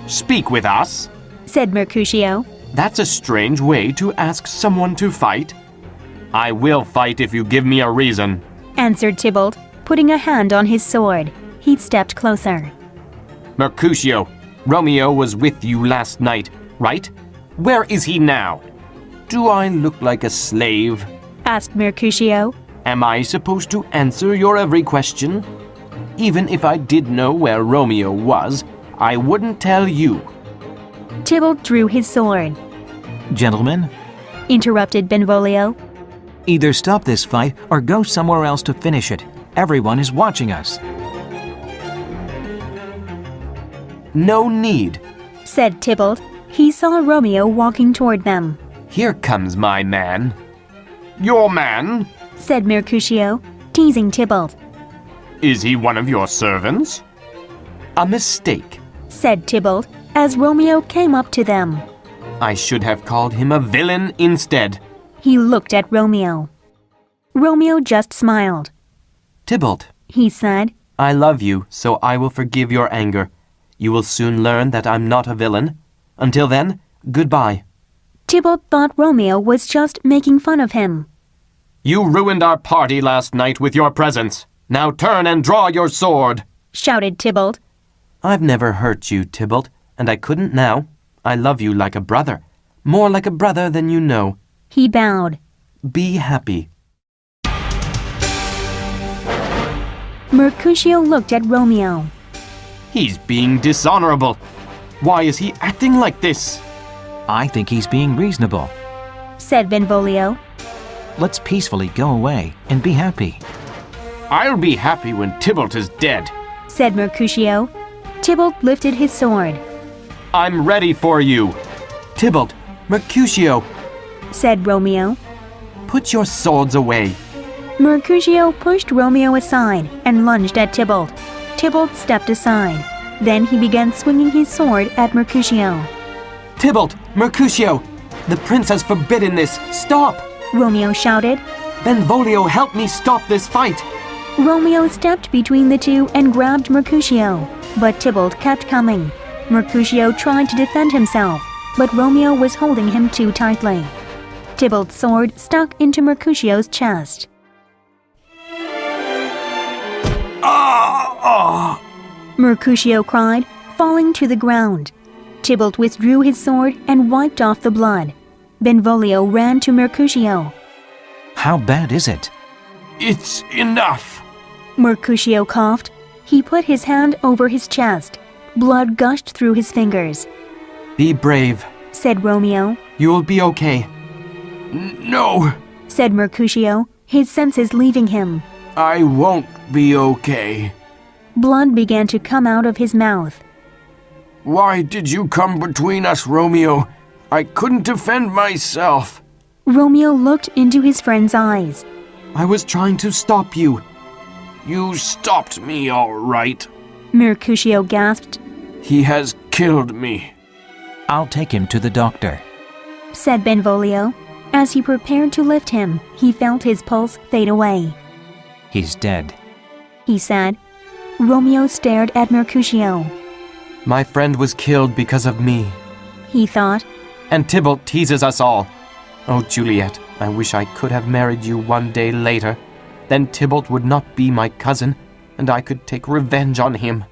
Speak with us? Said Mercutio. That's a strange way to ask someone to fight. I will fight if you give me a reason. Answered Tybalt, putting a hand on his sword. He stepped closer. Mercutio, Romeo was with you last night, right? Where is he now? Do I look like a slave? Asked Mercutio. Am I supposed to answer your every question? Even if I did know where Romeo was, I wouldn't tell you. Tybalt drew his sword. Gentlemen, Interrupted Benvolio. either stop this fight or go somewhere else to finish it. Everyone is watching us. No need. Said Tybalt. He saw Romeo walking toward them. Here comes my man. Your man? Said Mercutio, teasing Tybalt. Is he one of your servants? A mistake. Said Tybalt, as Romeo came up to them. I should have called him a villain instead. He looked at Romeo. Romeo just smiled. Tybalt, He said. I love you, so I will forgive your anger. You will soon learn that I'm not a villain. Until then, goodbye. Tybalt thought Romeo was just making fun of him. You ruined our party last night with your presence. Now turn and draw your sword. Shouted Tybalt. I've never hurt you, Tybalt, and I couldn't now. I love you like a brother. More like a brother than you know. He bowed. Be happy. Mercutio looked at Romeo. He's being dishonorable. Why is he acting like this? I think he's being reasonable. Said Benvolio. Let's peacefully go away and be happy. I'll be happy when Tybalt is dead. Said Mercutio. Tybalt lifted his sword. I'm ready for you. Tybalt, Mercutio, Said Romeo. put your swords away. Mercutio pushed Romeo aside and lunged at Tybalt. Tybalt stepped aside. Then he began swinging his sword at Mercutio. Tybalt, Mercutio, the prince has forbidden this. Stop! Romeo shouted. Benvolio, help me stop this fight. Romeo stepped between the two and grabbed Mercutio, but Tybalt kept coming. Mercutio tried to defend himself, but Romeo was holding him too tightly. Tybalt's sword stuck into Mercutio's chest. Mercutio cried, falling to the ground. Tybalt withdrew his sword and wiped off the blood. Benvolio ran to Mercutio. How bad is it? It's enough. Mercutio coughed. He put his hand over his chest. Blood gushed through his fingers. Be brave, Said Romeo. You'll be okay. No, Said Mercutio, his senses leaving him. I won't be okay. Blood began to come out of his mouth. Why did you come between us, Romeo? I couldn't defend myself. Romeo looked into his friend's eyes. I was trying to stop you. You stopped me, all right. Mercutio gasped. He has killed me. I'll take him to the doctor. Said Benvolio. As he prepared to lift him, he felt his pulse fade away. He's dead. He said. Romeo stared at Mercutio. My friend was killed because of me. He thought. And Tybalt teases us all. Oh, Juliet, I wish I could have married you one day later. Then Tybalt would not be my cousin, and I could take revenge on him.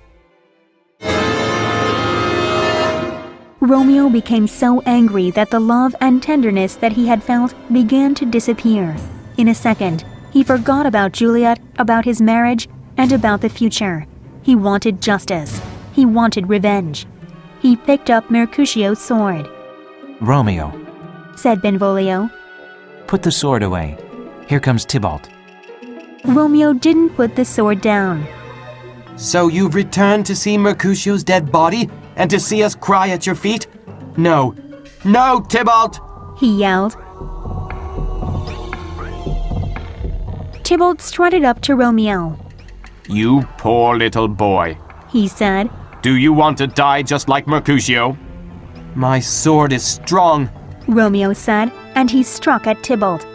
Romeo became so angry that the love and tenderness that he had felt began to disappear. In a second, he forgot about Juliet, about his marriage, and about the future. He wanted justice. He wanted revenge. He picked up Mercutio's sword. Romeo, Said Benvolio. put the sword away. Here comes Tybalt. Romeo didn't put the sword down. So you've returned to see Mercutio's dead body, and to see us cry at your feet? No. No, Tybalt! He yelled. Tybalt strutted up to Romeo. You poor little boy. He said. Do you want to die just like Mercutio? My sword is strong. Romeo said, and he struck at Tybalt.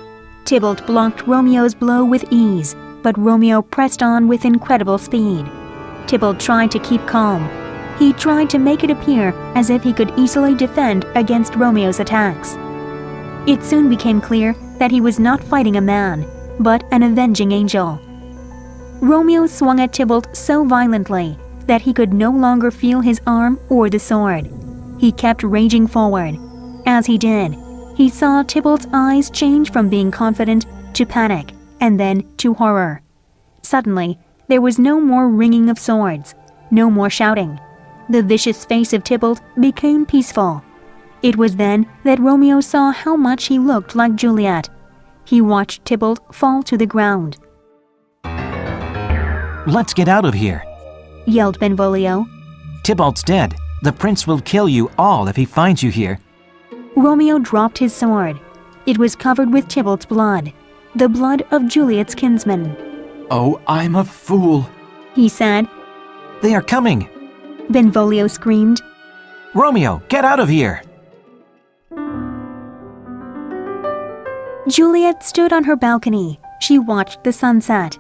Tybalt blocked Romeo's blow with ease, but Romeo pressed on with incredible speed. Tybalt tried to keep calm. He tried to make it appear as if he could easily defend against Romeo's attacks. It soon became clear that he was not fighting a man, but an avenging angel. Romeo swung at Tybalt so violently that he could no longer feel his arm or the sword. He kept raging forward. As he did, he saw Tybalt's eyes change from being confident to panic, and then to horror. Suddenly, there was no more ringing of swords, no more shouting. The vicious face of Tybalt became peaceful. It was then that Romeo saw how much he looked like Juliet. He watched Tybalt fall to the ground. Let's get out of here. Yelled Benvolio. Tybalt's dead. The prince will kill you all if he finds you here. Romeo dropped his sword. It was covered with Tybalt's blood, the blood of Juliet's kinsman. Oh, I'm a fool. He said. They are coming. Benvolio screamed. Romeo, get out of here. Juliet stood on her balcony. She watched the sunset.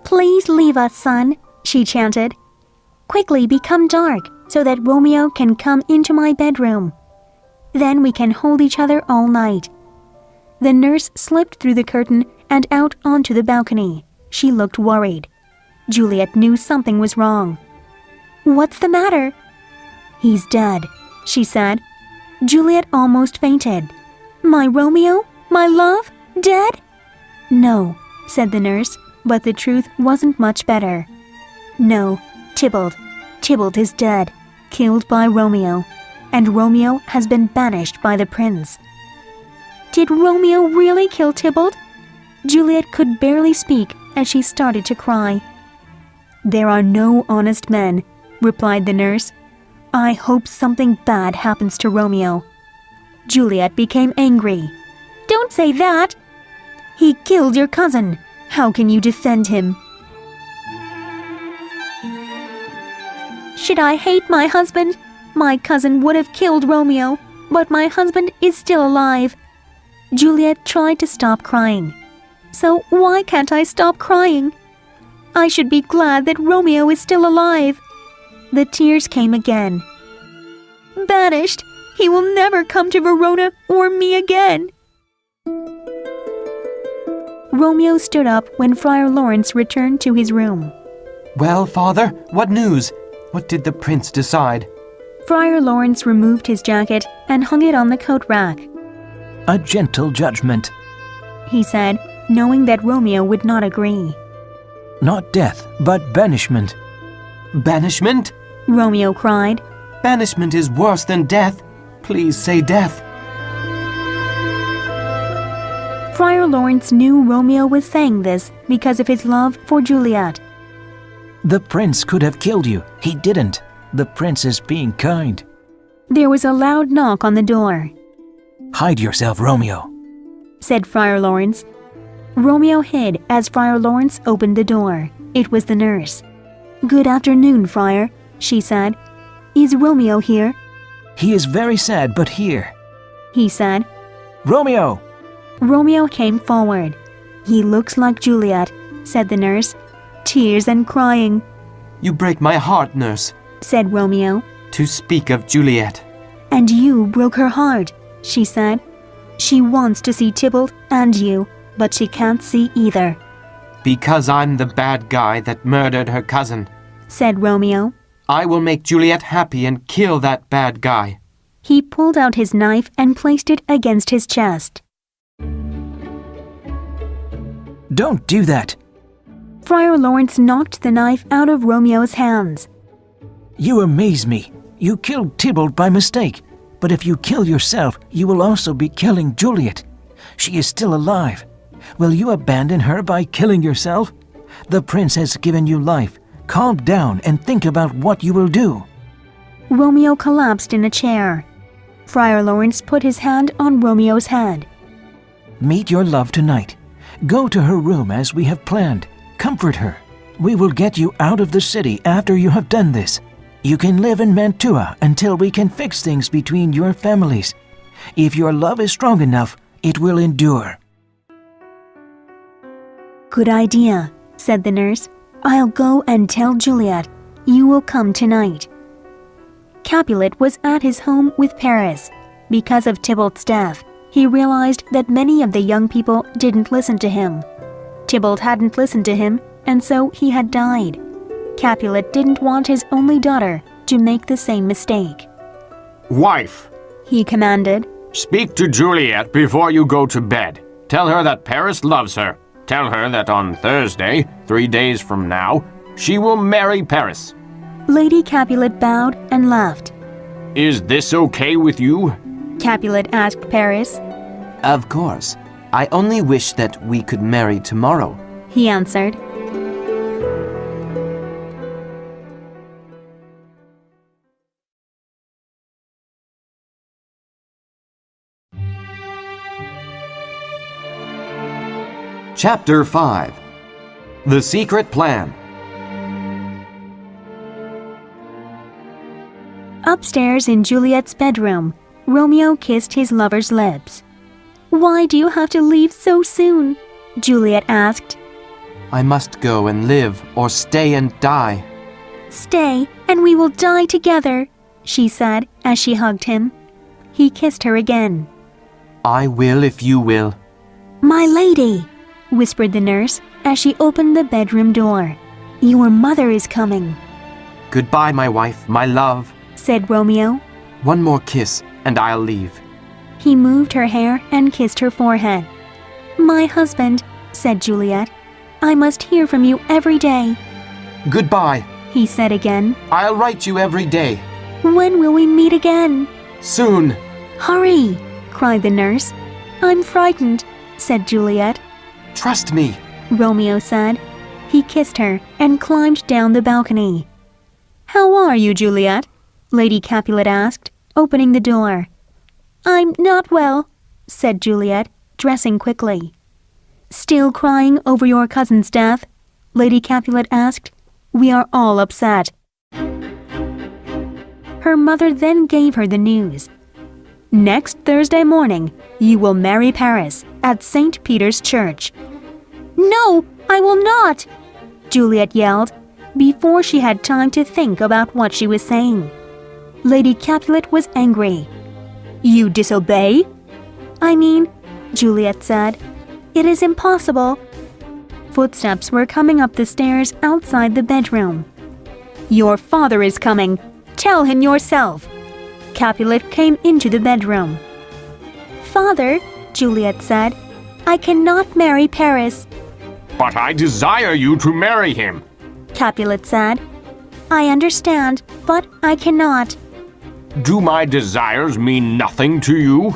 Please leave us, son, she chanted. Quickly become dark so that Romeo can come into my bedroom. Then we can hold each other all night. The nurse slipped through the curtain and out onto the balcony. She looked worried. Juliet knew something was wrong. What's the matter? He's dead, she said. Juliet almost fainted. My Romeo? My love? Dead? No, said the nurse, but the truth wasn't much better. No, Tybalt is dead, killed by Romeo, and Romeo has been banished by the prince. Did Romeo really kill Tybalt? Juliet could barely speak as she started to cry. There are no honest men, replied the nurse. I hope something bad happens to Romeo. Juliet became angry. Don't say that! He killed your cousin. How can you defend him? Should I hate my husband? My cousin would have killed Romeo, but my husband is still alive. Juliet tried to stop crying. So why can't I stop crying? I should be glad that Romeo is still alive. The tears came again. Banished! He will never come to Verona or me again. Romeo stood up when Friar Lawrence returned to his room. Well, father, what news? What did the prince decide? Friar Lawrence removed his jacket and hung it on the coat rack. A gentle judgment, He said, knowing that Romeo would not agree. Not death, but banishment. Banishment? Romeo cried. Banishment is worse than death. Please say death. Friar Lawrence knew Romeo was saying this because of his love for Juliet. The prince could have killed you. He didn't. The prince is being kind. There was a loud knock on the door. Hide yourself, Romeo, said Friar Lawrence. Romeo hid as Friar Lawrence opened the door. It was the nurse. Good afternoon, Friar, she said. Is Romeo here? He is very sad, but here, he said. Romeo! Romeo came forward. He looks like Juliet, said the nurse. Tears and crying. You break my heart, nurse, said Romeo. to speak of Juliet. And you broke her heart, she said. She wants to see Tybalt and you, but she can't see either. Because I'm the bad guy that murdered her cousin, said Romeo. I will make Juliet happy and kill that bad guy. He pulled out his knife and placed it against his chest. Don't do that. Friar Lawrence knocked the knife out of Romeo's hands. You amaze me. You killed Tybalt by mistake. But if you kill yourself, you will also be killing Juliet. She is still alive. Will you abandon her by killing yourself? The prince has given you life. Calm down and think about what you will do. Romeo collapsed in a chair. Friar Lawrence put his hand on Romeo's head. Meet your love tonight. Go to her room as we have planned. Comfort her. We will get you out of the city after you have done this. You can live in Mantua until we can fix things between your families. If your love is strong enough, it will endure. Good idea, said the nurse. I'll go and tell Juliet. You will come tonight. Capulet was at his home with Paris. Because of Tybalt's death, he realized that many of the young people didn't listen to him. Tybalt hadn't listened to him, and so he had died. Capulet didn't want his only daughter to make the same mistake. Wife, He commanded. speak to Juliet before you go to bed. Tell her that Paris loves her. Tell her that on Thursday, 3 days from now, she will marry Paris. Lady Capulet bowed and laughed. Is this okay with you? Capulet asked Paris. Of course. I only wish that we could marry tomorrow. He answered. Chapter 5. The Secret Plan. Upstairs in Juliet's bedroom, Romeo kissed his lover's lips. Why do you have to leave so soon? Juliet asked. I must go and live or stay and die. Stay, and we will die together, she said as she hugged him. He kissed her again. I will if you will. My lady, whispered the nurse as she opened the bedroom door. Your mother is coming, Goodbye, my wife, my love. said Romeo. One more kiss and I'll leave. He moved her hair and kissed her forehead. My husband, said Juliet, I must hear from you every day, Goodbye. he said again. I'll write you every day. When will we meet again? Soon. Hurry, cried the nurse. I'm frightened, said Juliet. Trust me. Romeo said. He kissed her and climbed down the balcony. How are you, Juliet? Lady Capulet asked, opening the door. I'm not well, said Juliet, dressing quickly. Still crying over your cousin's death? Lady Capulet asked. We are all upset. Her mother then gave her the news. Next Thursday morning, you will marry Paris at St. Peter's Church. No, I will not, Juliet yelled, before she had time to think about what she was saying. Lady Capulet was angry. You disobey? I mean, Juliet said, it is impossible. Footsteps were coming up the stairs outside the bedroom. Your father is coming. Tell him yourself. Capulet came into the bedroom. Father, Juliet said, I cannot marry Paris, But I desire you to marry him. Capulet said. I understand, but I cannot. Do my desires mean nothing to you?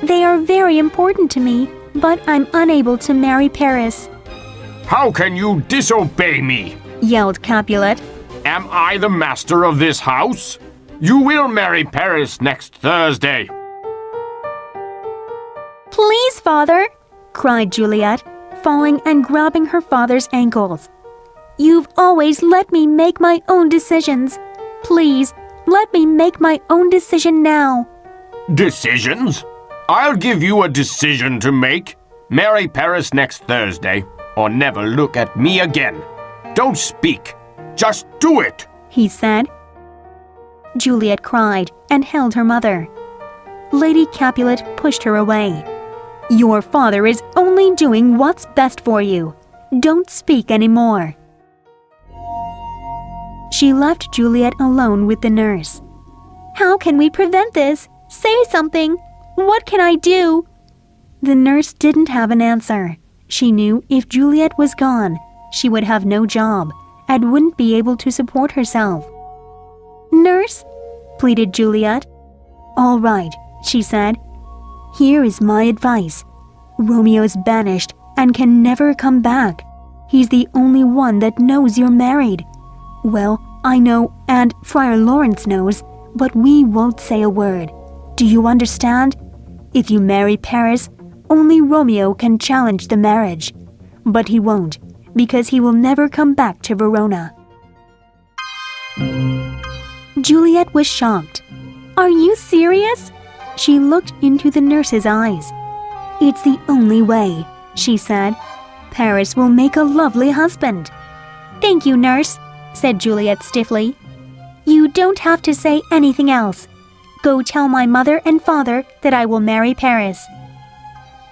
They are very important to me, but I'm unable to marry Paris, How can you disobey me? yelled Capulet. Am I the master of this house? You will marry Paris next Thursday. Please, father, cried Juliet, falling and grabbing her father's ankles. You've always let me make my own decisions. Please, let me make my own decision now. Decisions? I'll give you a decision to make. Marry Paris next Thursday, or never look at me again. Don't speak. Just do it. He said. Juliet cried and held her mother. Lady Capulet pushed her away. Your father is only doing what's best for you. Don't speak anymore. She left Juliet alone with the nurse. How can we prevent this? Say something. What can I do? The nurse didn't have an answer. She knew if Juliet was gone, she would have no job and wouldn't be able to support herself. Nurse, pleaded Juliet. All right, she said. Here is my advice. Romeo is banished and can never come back. He's the only one that knows you're married. Well, I know and Friar Lawrence knows, but we won't say a word. Do you understand? If you marry Paris, only Romeo can challenge the marriage. But he won't, because he will never come back to Verona. Juliet was shocked. Are you serious? She looked into the nurse's eyes. It's the only way, she said. Paris will make a lovely husband. Thank you, nurse, said Juliet stiffly. You don't have to say anything else. Go tell my mother and father that I will marry Paris.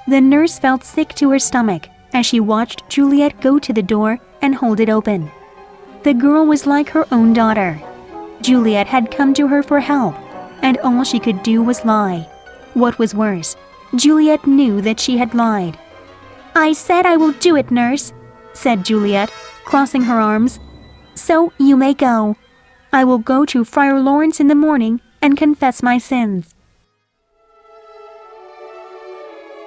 The nurse felt sick to her stomach as she watched Juliet go to the door and hold it open. The girl was like her own daughter. Juliet had come to her for help, and all she could do was lie. What was worse, Juliet knew that she had lied. I said I will do it, nurse, said Juliet, crossing her arms. So you may go. I will go to Friar Lawrence in the morning and confess my sins.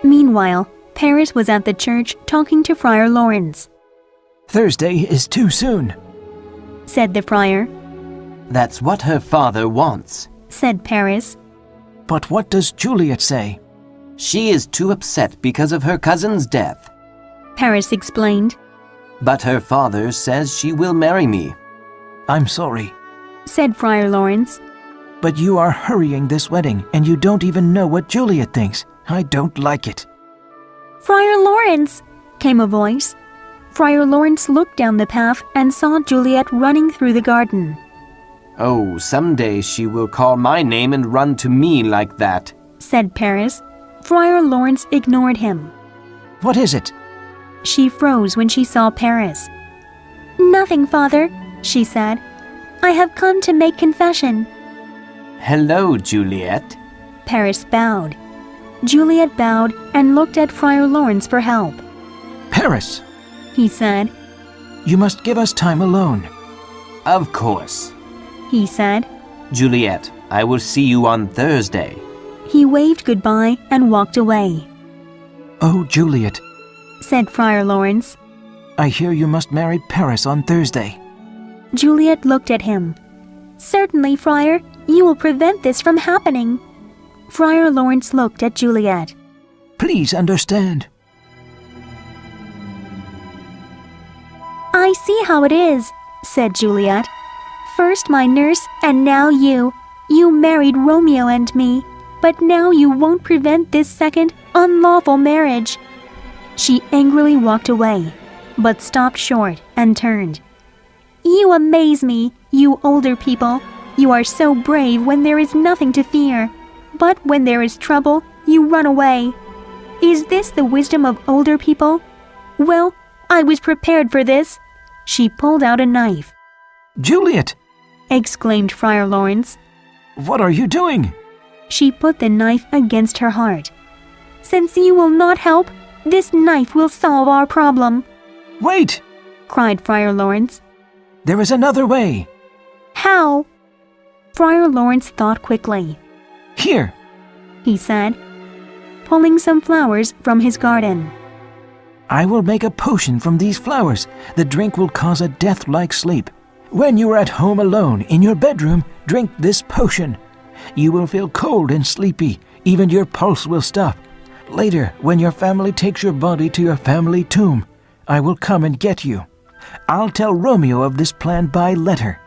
Meanwhile, Paris was at the church talking to Friar Lawrence. Thursday is too soon, Said the friar. That's what her father wants. Said Paris. but what does Juliet say? She is too upset because of her cousin's death. Paris explained. But her father says she will marry me. I'm sorry, Said Friar Lawrence. but you are hurrying this wedding and you don't even know what Juliet thinks. I don't like it. Friar Lawrence, came a voice. Friar Lawrence looked down the path and saw Juliet running through the garden. Oh, someday she will call my name and run to me like that. Said Paris. Friar Lawrence ignored him. What is it? She froze when she saw Paris. Nothing, father, she said. I have come to make confession. Hello, Juliet. Paris bowed. Juliet bowed and looked at Friar Lawrence for help. Paris, He said. you must give us time alone. Of course. He said. Juliet, I will see you on Thursday. He waved goodbye and walked away. Oh, Juliet, Said Friar Lawrence. I hear you must marry Paris on Thursday. Juliet looked at him. Certainly, Friar, you will prevent this from happening. Friar Lawrence looked at Juliet. Please understand. I see how it is, said Juliet. First my nurse and now you. You married Romeo and me, but now you won't prevent this second unlawful marriage. She angrily walked away, but stopped short and turned. You amaze me, you older people. You are so brave when there is nothing to fear, but when there is trouble, you run away. Is this the wisdom of older people? Well, I was prepared for this. She pulled out a knife. Juliet, Exclaimed Friar Lawrence. what are you doing? She put the knife against her heart. Since you will not help, This knife will solve our problem, Wait! cried Friar Lawrence. There is another way. How? Friar Lawrence thought quickly. Here! He said, pulling some flowers from his garden. I will make a potion from these flowers. The drink will cause a death-like sleep. When you are at home alone in your bedroom, drink this potion. You will feel cold and sleepy. Even your pulse will stop. Later, when your family takes your body to your family tomb, I will come and get you. I'll tell Romeo of this plan by letter.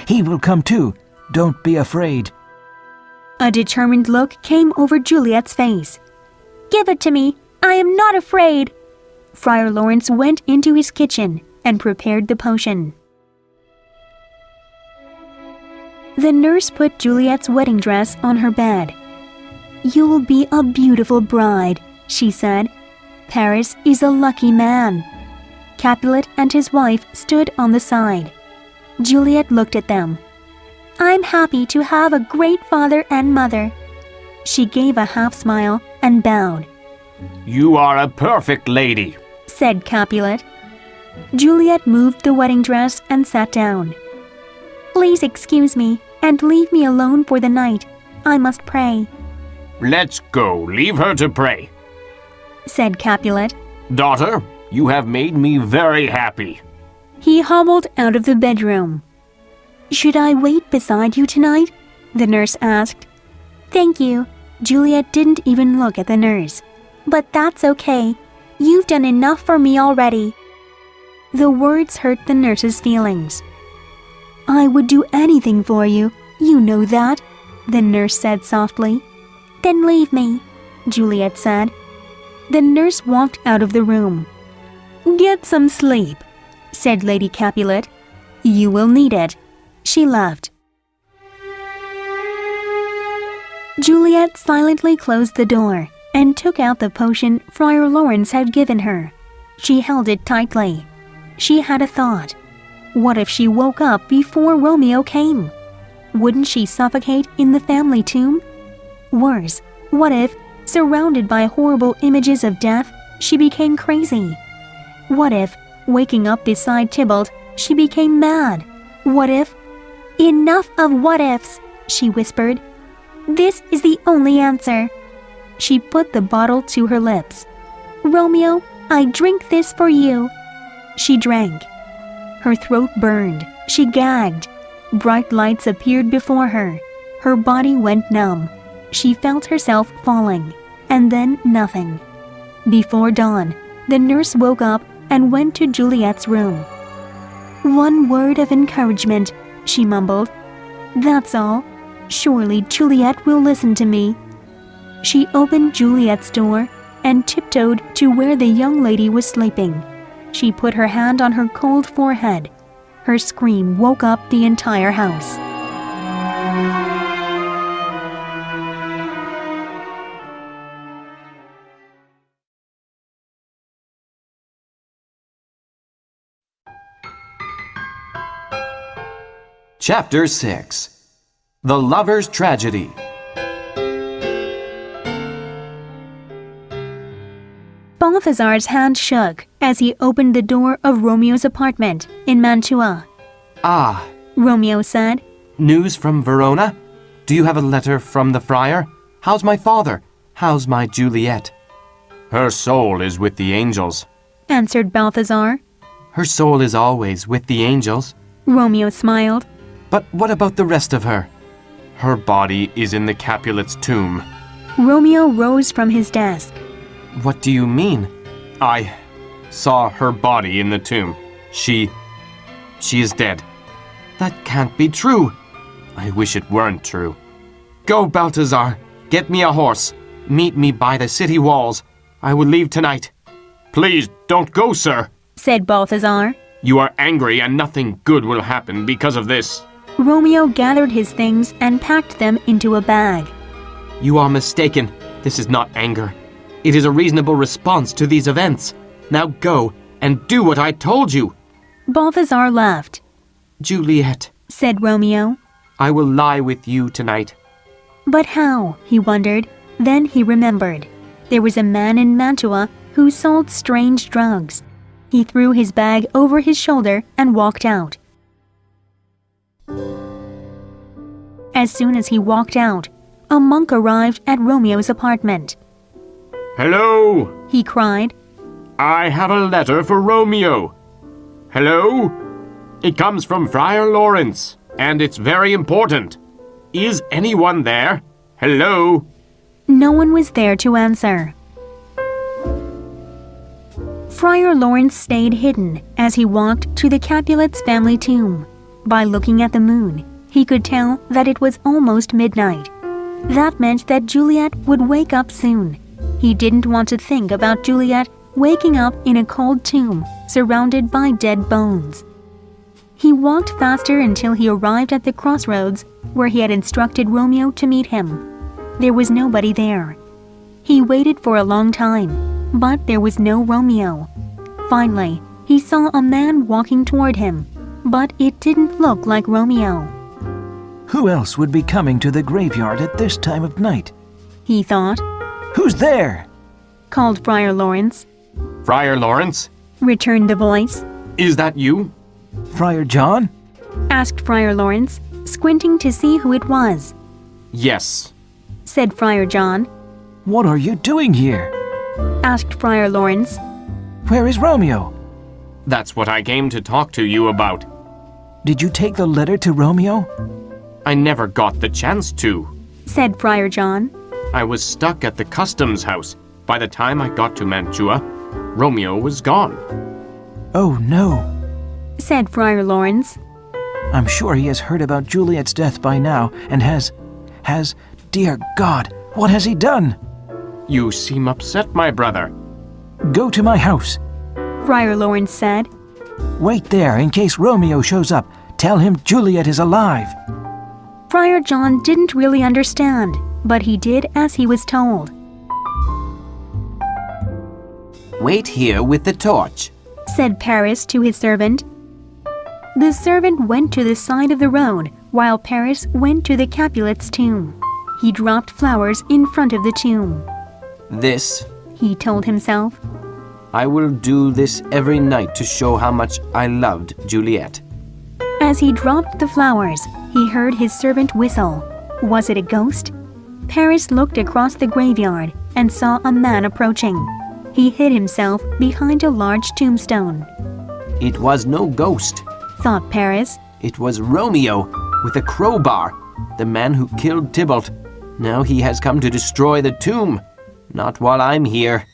He will come too. Don't be afraid. A determined look came over Juliet's face. Give it to me. I am not afraid. Friar Lawrence went into his kitchen and prepared the potion. The nurse put Juliet's wedding dress on her bed. You'll be a beautiful bride, she said. Paris is a lucky man. Capulet and his wife stood on the side. Juliet looked at them. I'm happy to have a great father and mother. She gave a half smile and bowed. You are a perfect lady, said Capulet. Juliet moved the wedding dress and sat down. Please excuse me and leave me alone for the night. I must pray, Let's go. Leave her to pray. said Capulet. Daughter, you have made me very happy. He hobbled out of the bedroom. Should I wait beside you tonight? The nurse asked. Thank you. Juliet didn't even look at the nurse. But that's okay. You've done enough for me already. The words hurt the nurse's feelings. I would do anything for you. You know that, the nurse said softly. Then leave me, Juliet said. The nurse walked out of the room. Get some sleep, said Lady Capulet. You will need it. She left. Juliet silently closed the door and took out the potion Friar Lawrence had given her. She held it tightly. She had a thought. What if she woke up before Romeo came? Wouldn't she suffocate in the family tomb? Worse, what if, surrounded by horrible images of death, she became crazy? What if, waking up beside Tybalt, she became mad? What if... Enough of what-ifs, she whispered. This is the only answer. She put the bottle to her lips. Romeo, I drink this for you. She drank. Her throat burned. She gagged. Bright lights appeared before her. Her body went numb. She felt herself falling, and then nothing. Before dawn, the nurse woke up and went to Juliet's room. One word of encouragement, she mumbled. That's all. Surely Juliet will listen to me. She opened Juliet's door and tiptoed to where the young lady was sleeping. She put her hand on her cold forehead. Her scream woke up the entire house. Chapter 6. The Lover's Tragedy. Balthazar's hand shook as he opened the door of Romeo's apartment in Mantua. Ah, Romeo said. news from Verona? Do you have a letter from the friar? How's my father? How's my Juliet? Her soul is with the angels. Answered Balthazar. Her soul is always with the angels. Romeo smiled. But what about the rest of her? Her body is in the Capulet's tomb. Romeo rose from his desk. What do you mean? I saw her body in the tomb. She is dead. That can't be true. I wish it weren't true. Go, Balthazar. Get me a horse. Meet me by the city walls. I will leave tonight. Please don't go, sir. Said Balthazar. You are angry and nothing good will happen because of this. Romeo gathered his things and packed them into a bag. You are mistaken. This is not anger. It is a reasonable response to these events. Now go and do what I told you. Balthazar laughed. Juliet, Said Romeo. I will lie with you tonight. But how? He wondered. Then he remembered. There was a man in Mantua who sold strange drugs. He threw his bag over his shoulder and walked out. As soon as he walked out, a monk arrived at Romeo's apartment. Hello! He cried. I have a letter for Romeo. Hello? It comes from Friar Lawrence, and it's very important. Is anyone there? Hello? No one was there to answer. Friar Lawrence stayed hidden as he walked to the Capulet's family tomb. By looking at the moon, he could tell that it was almost midnight. That meant that Juliet would wake up soon. He didn't want to think about Juliet waking up in a cold tomb surrounded by dead bones. He walked faster until he arrived at the crossroads where he had instructed Romeo to meet him. There was nobody there. He waited for a long time, but there was no Romeo. Finally, he saw a man walking toward him, but it didn't look like Romeo. Who else would be coming to the graveyard at this time of night? He thought. Who's there? Called Friar Lawrence. Friar Lawrence? Returned the voice. Is that you? Friar John? Asked Friar Lawrence, squinting to see who it was. Yes. Said Friar John. What are you doing here? Asked Friar Lawrence. Where is Romeo? That's what I came to talk to you about. Did you take the letter to Romeo? I never got the chance to. Said Friar John. I was stuck at the customs house. By the time I got to Mantua, Romeo was gone. Oh no, Said Friar Lawrence. I'm sure he has heard about Juliet's death by now and has, dear God, what has he done? You seem upset, my brother. Go to my house. Friar Lawrence said. Wait there in case Romeo shows up. Tell him Juliet is alive. Friar John didn't really understand, but he did as he was told. Wait here with the torch. Said Paris to his servant. The servant went to the side of the road while Paris went to the Capulet's tomb. He dropped flowers in front of the tomb. This, He told himself. I will do this every night to show how much I loved Juliet. As he dropped the flowers, he heard his servant whistle. Was it a ghost? Paris looked across the graveyard and saw a man approaching. He hid himself behind a large tombstone. It was no ghost. Thought Paris. It was Romeo with a crowbar, the man who killed Tybalt. Now he has come to destroy the tomb. Not while I'm here.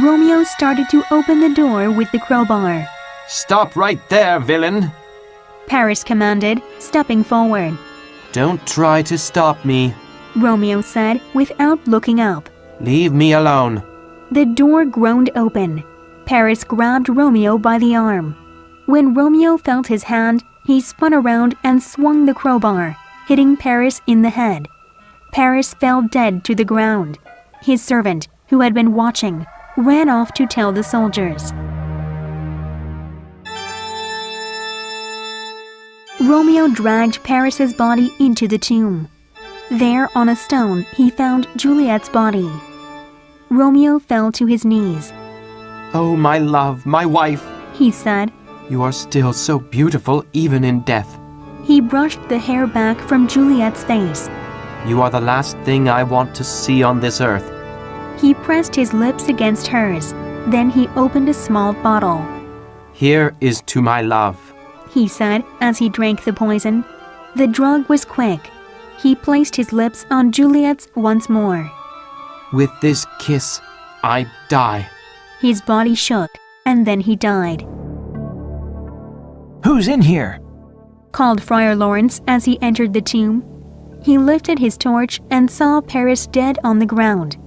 Romeo started to open the door with the crowbar. Stop right there, villain. Paris commanded, stepping forward. Don't try to stop me. Romeo said without looking up. Leave me alone. The door groaned open. Paris grabbed Romeo by the arm. When Romeo felt his hand, he spun around and swung the crowbar, hitting Paris in the head. Paris fell dead to the ground. His servant, who had been watching, ran off to tell the soldiers. Romeo dragged Paris's body into the tomb. There on a stone he found Juliet's body. Romeo fell to his knees. Oh, my love, my wife. He said. You are still so beautiful even in death. He brushed the hair back from Juliet's face. You are the last thing I want to see on this earth. He pressed his lips against hers. Then he opened a small bottle. Here is to my love. He said as he drank the poison. The drug was quick. He placed his lips on Juliet's once more. With this kiss, I die. His body shook, and then he died. Who's in here? Called Friar Lawrence as he entered the tomb. He lifted his torch and saw Paris dead on the ground.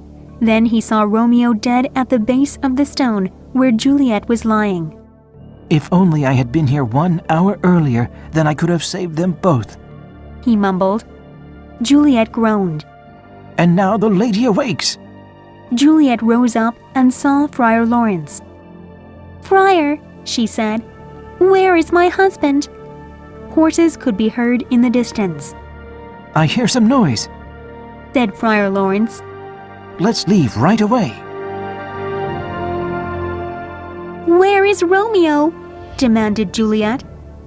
Then he saw Romeo dead at the base of the stone where Juliet was lying. If only I had been here 1 hour earlier, then I could have saved them both. He mumbled. Juliet groaned. And now the lady awakes. Juliet rose up and saw Friar Lawrence. Friar, she said, where is my husband? Horses could be heard in the distance. I hear some noise. Said Friar Lawrence. Let's leave right away. "Where is Romeo?" demanded Juliet.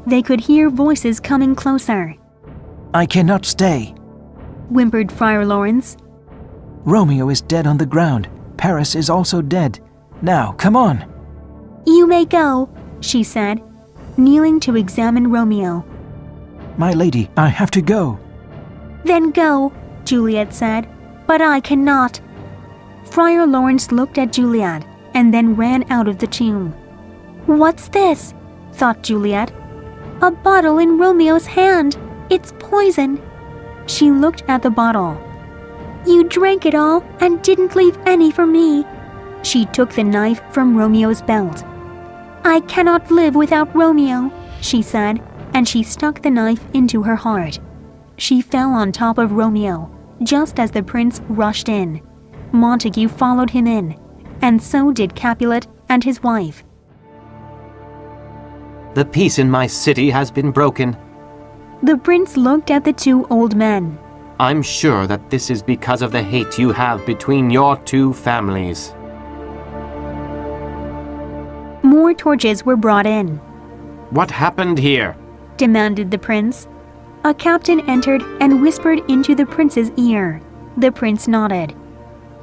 They could hear voices coming closer. I cannot stay. Whimpered Friar Lawrence. Romeo is dead on the ground. Paris is also dead. Now, come on. "You may go," she said, kneeling to examine Romeo. My lady, I have to go. "Then go," Juliet said, "but I cannot." Friar Lawrence looked at Juliet and then ran out of the tomb. "What's this?" thought Juliet. "A bottle in Romeo's hand. It's poison." She looked at the bottle. "You drank it all and didn't leave any for me." She took the knife from Romeo's belt. "I cannot live without Romeo," she said, and she stuck the knife into her heart. She fell on top of Romeo, just as the prince rushed in. Montague followed him in, and so did Capulet and his wife. The peace in my city has been broken. The prince looked at the two old men. I'm sure that this is because of the hate you have between your two families. More torches were brought in. What happened here? Demanded the prince. A captain entered and whispered into the prince's ear. The prince nodded.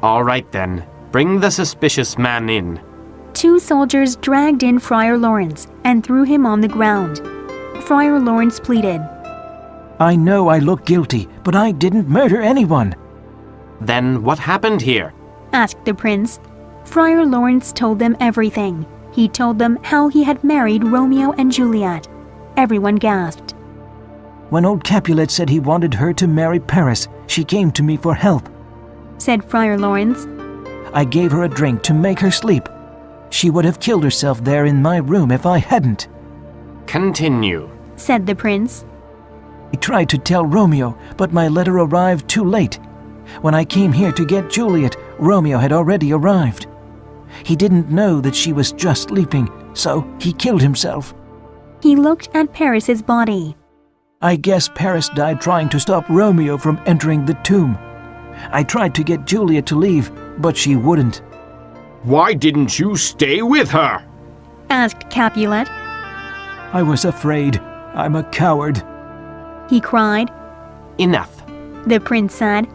All right then, bring the suspicious man in. Two soldiers dragged in Friar Lawrence and threw him on the ground. Friar Lawrence pleaded. I know I look guilty, but I didn't murder anyone. Then what happened here? Asked the prince. Friar Lawrence told them everything. He told them how he had married Romeo and Juliet. Everyone gasped. When old Capulet said he wanted her to marry Paris, she came to me for help. Said Friar Lawrence. I gave her a drink to make her sleep. She would have killed herself there in my room if I hadn't. Continue, said the prince. I tried to tell Romeo, but my letter arrived too late. When I came here to get Juliet, Romeo had already arrived. He didn't know that she was just sleeping, so he killed himself. He looked at Paris's body. I guess Paris died trying to stop Romeo from entering the tomb. I tried to get Juliet to leave, but she wouldn't. Why didn't you stay with her? Asked Capulet. I was afraid. I'm a coward. He cried. Enough. The prince said.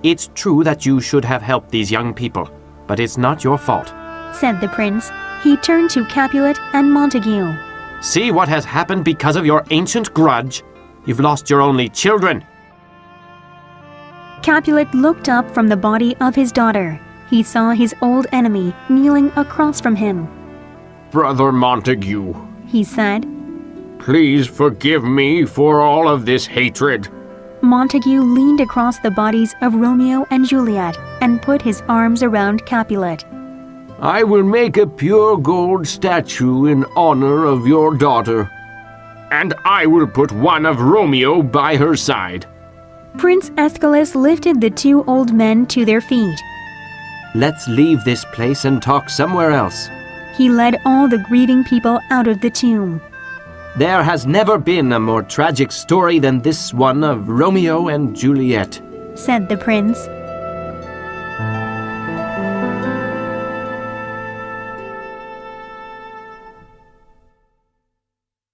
It's true that you should have helped these young people, but it's not your fault, said the prince. He turned to Capulet and Montague. See what has happened because of your ancient grudge? You've lost your only children. Capulet looked up from the body of his daughter. He saw his old enemy kneeling across from him. Brother Montague, he said. Please forgive me for all of this hatred. Montague leaned across the bodies of Romeo and Juliet and put his arms around Capulet. I will make a pure gold statue in honor of your daughter, and I will put one of Romeo by her side. Prince Aeschylus lifted the two old men to their feet. Let's leave this place and talk somewhere else. He led all the grieving people out of the tomb. There has never been a more tragic story than this one of Romeo and Juliet, said the prince.